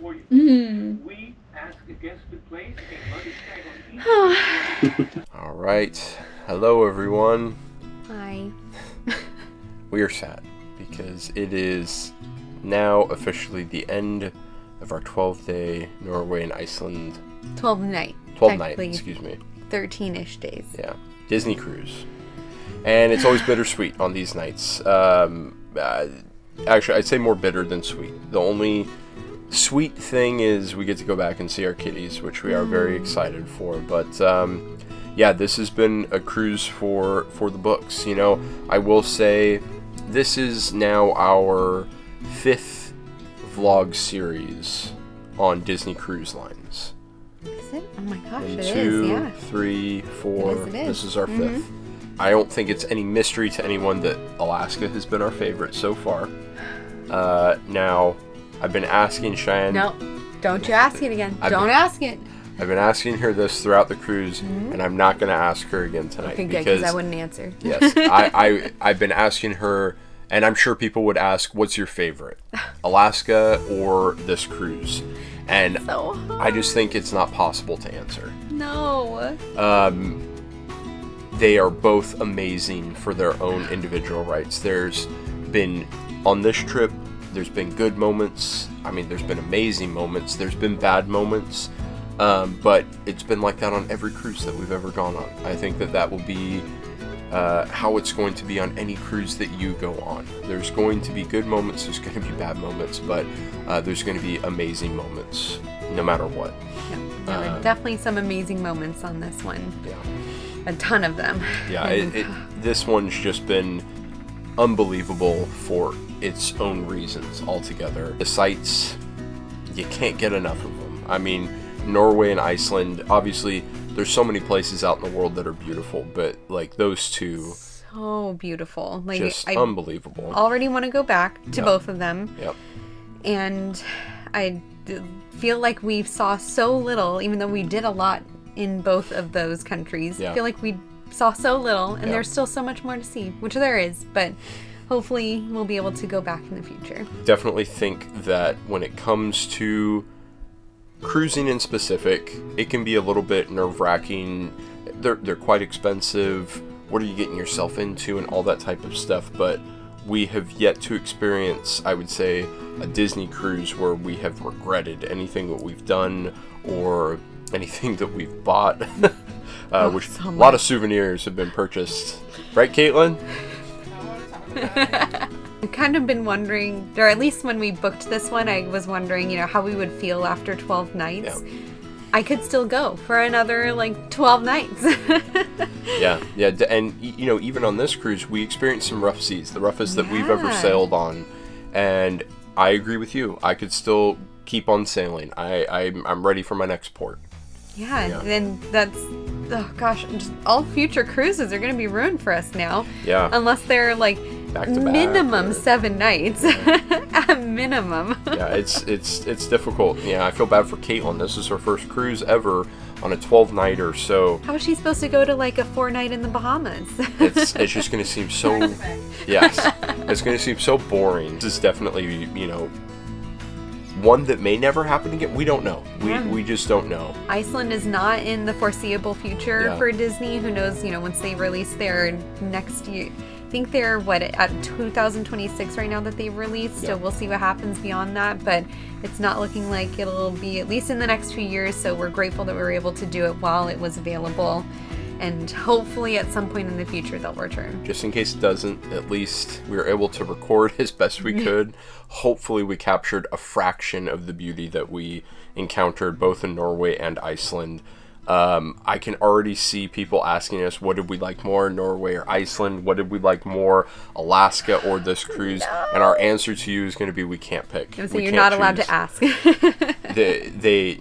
Speaker 1: All right. Hello, everyone.
Speaker 2: Hi.
Speaker 1: We are sad because it is now officially the end of our 12-day Norway and Iceland...
Speaker 2: 12 night.
Speaker 1: 12 night,
Speaker 2: technically
Speaker 1: excuse me.
Speaker 2: 13-ish days.
Speaker 1: Yeah, Disney cruise. And it's always bittersweet on these nights. Actually, I'd say more bitter than sweet. The only sweet thing is we get to go back and see our kitties, which we are very excited for. But yeah, this has been a cruise for the books. You know, I will say this is now our 5th vlog series on Disney Cruise Lines.
Speaker 2: Is it? Oh my gosh,
Speaker 1: And
Speaker 2: it
Speaker 1: 2,
Speaker 2: is, yeah.
Speaker 1: 3, 4.
Speaker 2: It is.
Speaker 1: This is our 5th. I don't think it's any mystery to anyone that Alaska has been our favorite so far. Now, I've been asking Cheyenne...
Speaker 2: No, don't you ask it again.
Speaker 1: I've
Speaker 2: Don't
Speaker 1: been-
Speaker 2: ask it.
Speaker 1: I've been asking her this throughout the cruise, and I'm not going to ask her again tonight.
Speaker 2: Okay, good, because I wouldn't answer.
Speaker 1: Yes, I've been asking her, and I'm sure people would ask, what's your favorite? Alaska or this cruise? And
Speaker 2: So hard.
Speaker 1: I just think it's not possible to answer.
Speaker 2: No.
Speaker 1: They are both amazing for their own individual rights. There's been, on this trip, there's been good moments. I mean, there's been amazing moments. There's been bad moments. But it's been like that on every cruise that we've ever gone on. I think that will be how it's going to be on any cruise that you go on. There's going to be good moments, there's going to be bad moments, but there's going to be amazing moments no matter what.
Speaker 2: Yeah, there were definitely some amazing moments on this one.
Speaker 1: Yeah.
Speaker 2: A ton of them.
Speaker 1: Yeah,
Speaker 2: And-
Speaker 1: this one's just been unbelievable for its own reasons altogether. The sights, you can't get enough of them. I mean, Norway and Iceland, obviously, there's so many places out in the world that are beautiful, but like those two,
Speaker 2: so beautiful. Like,
Speaker 1: just
Speaker 2: I
Speaker 1: unbelievable.
Speaker 2: already want to go back to
Speaker 1: Yeah.
Speaker 2: both of them.
Speaker 1: Yep.
Speaker 2: And I feel like we saw so little, even though we did a lot in both of those countries.
Speaker 1: Yeah.
Speaker 2: I feel like we saw so little, and
Speaker 1: Yeah.
Speaker 2: there's still so much more to see, which there is, but hopefully we'll be able to go back in the future.
Speaker 1: Definitely think that when it comes to cruising in specific, it can be a little bit nerve-wracking. They're quite expensive. What are you getting yourself into and all that type of stuff, but we have yet to experience, I would say, a Disney cruise where we have regretted anything that we've done or anything that we've bought. Which
Speaker 2: so
Speaker 1: a lot of souvenirs have been purchased. Right, Caitlin?
Speaker 2: I've kind of been wondering, or at least when we booked this one, I was wondering, how we would feel after 12 nights.
Speaker 1: Yeah.
Speaker 2: I could still go for another, 12 nights.
Speaker 1: Yeah. And, even on this cruise, we experienced some rough seas, the roughest that we've ever
Speaker 2: Yeah.
Speaker 1: sailed on. And I agree with you. I could still keep on sailing. I'm ready for my next port.
Speaker 2: Yeah, and that's, oh gosh, just all future cruises are going to be ruined for us now.
Speaker 1: Yeah.
Speaker 2: Unless they're
Speaker 1: Back to back,
Speaker 2: minimum
Speaker 1: or-
Speaker 2: 7 nights. At minimum.
Speaker 1: Yeah, it's difficult. Yeah, I feel bad for Caitlin. This is her first cruise ever on a 12-nighter, so
Speaker 2: How is she supposed to go to a 4-night in the Bahamas?
Speaker 1: it's just going to seem so... Yes. It's going to seem so boring. This is definitely,
Speaker 6: one that may never happen again. We don't know. We just don't know.
Speaker 2: Iceland is not in the foreseeable future
Speaker 6: Yeah.
Speaker 2: for Disney. Who knows, once they release their next year. I think they're, at 2026 right now that they've released, so we'll see what happens beyond that, but it's not looking like it'll be at least in the next few years, so we're grateful that we were able to do it while it was available, and hopefully at some point in the future they'll return.
Speaker 6: Just in case it doesn't, at least we were able to record as best we could. Hopefully we captured a fraction of the beauty that we encountered both in Norway and Iceland. I can already see people asking us, what did we like more, Norway or Iceland? What did we like more, Alaska or this cruise? And our answer to you is going to be, we can't pick.
Speaker 2: So you're not allowed to ask.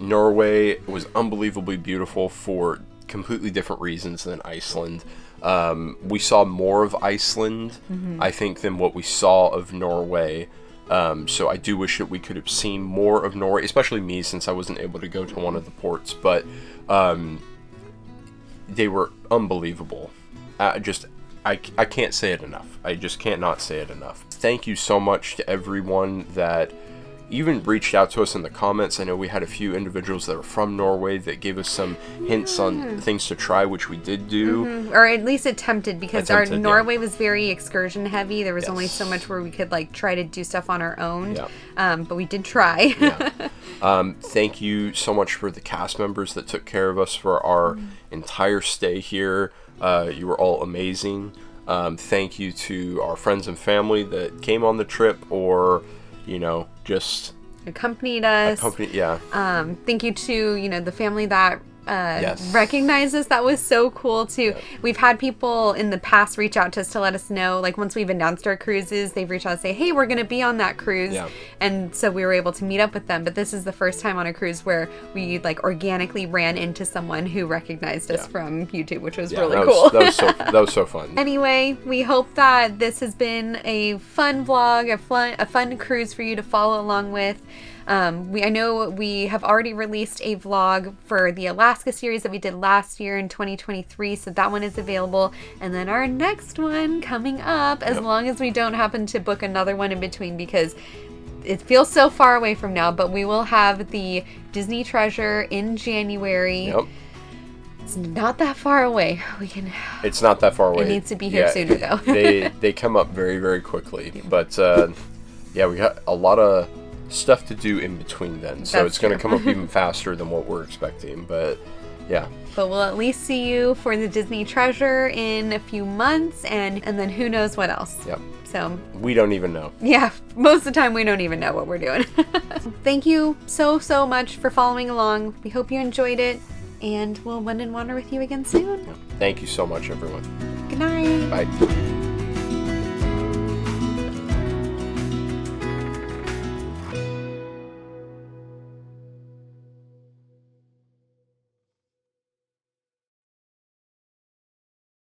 Speaker 6: Norway was unbelievably beautiful for completely different reasons than Iceland. We saw more of Iceland, I think, than what we saw of Norway. So I do wish that we could have seen more of Norway, especially me, since I wasn't able to go to one of the ports. But they were unbelievable. I can't say it enough. I just can't not say it enough. Thank you so much to everyone that even reached out to us in the comments. I know we had a few individuals that are from Norway that gave us some hints on things to try, which we did do.
Speaker 2: Or at least attempted, because our Norway was very excursion heavy. There was only so much where we could try to do stuff on our own. But we did try.
Speaker 6: Thank you so much for the cast members that took care of us for our entire stay here. You were all amazing. Thank you to our friends and family that came on the trip, or just
Speaker 2: accompanied us. Thank you to the family that recognized us. That was so cool too. We've had people in the past reach out to us to let us know, once we've announced our cruises, they've reached out and say, hey, we're gonna be on that cruise, and so we were able to meet up with them. But this is the first time on a cruise where we organically ran into someone who recognized us from YouTube, which was really cool.
Speaker 6: That was so fun.
Speaker 2: Anyway, we hope that this has been a fun vlog, a fun cruise for you to follow along with. I know we have already released a vlog for the Alaska series that we did last year in 2023, so that one is available. And then our next one coming up, as long as we don't happen to book another one in between, because it feels so far away from now, but we will have the Disney Treasure in January. It's not that far away.
Speaker 6: It's not that far away.
Speaker 2: It needs to be here sooner, though.
Speaker 6: they come up very, very quickly. But we got a lot of stuff to do in between then, so it's going to come up even faster than what we're expecting. But we'll at least see you for the Disney Treasure in a few months, and then who knows what else. So we don't even know.
Speaker 2: Most of the time we don't even know what we're doing. Thank you so much for following along. We hope you enjoyed it, and we'll Wind and Wander with you again soon.
Speaker 6: Thank you so much, everyone.
Speaker 2: Good night.
Speaker 6: Bye.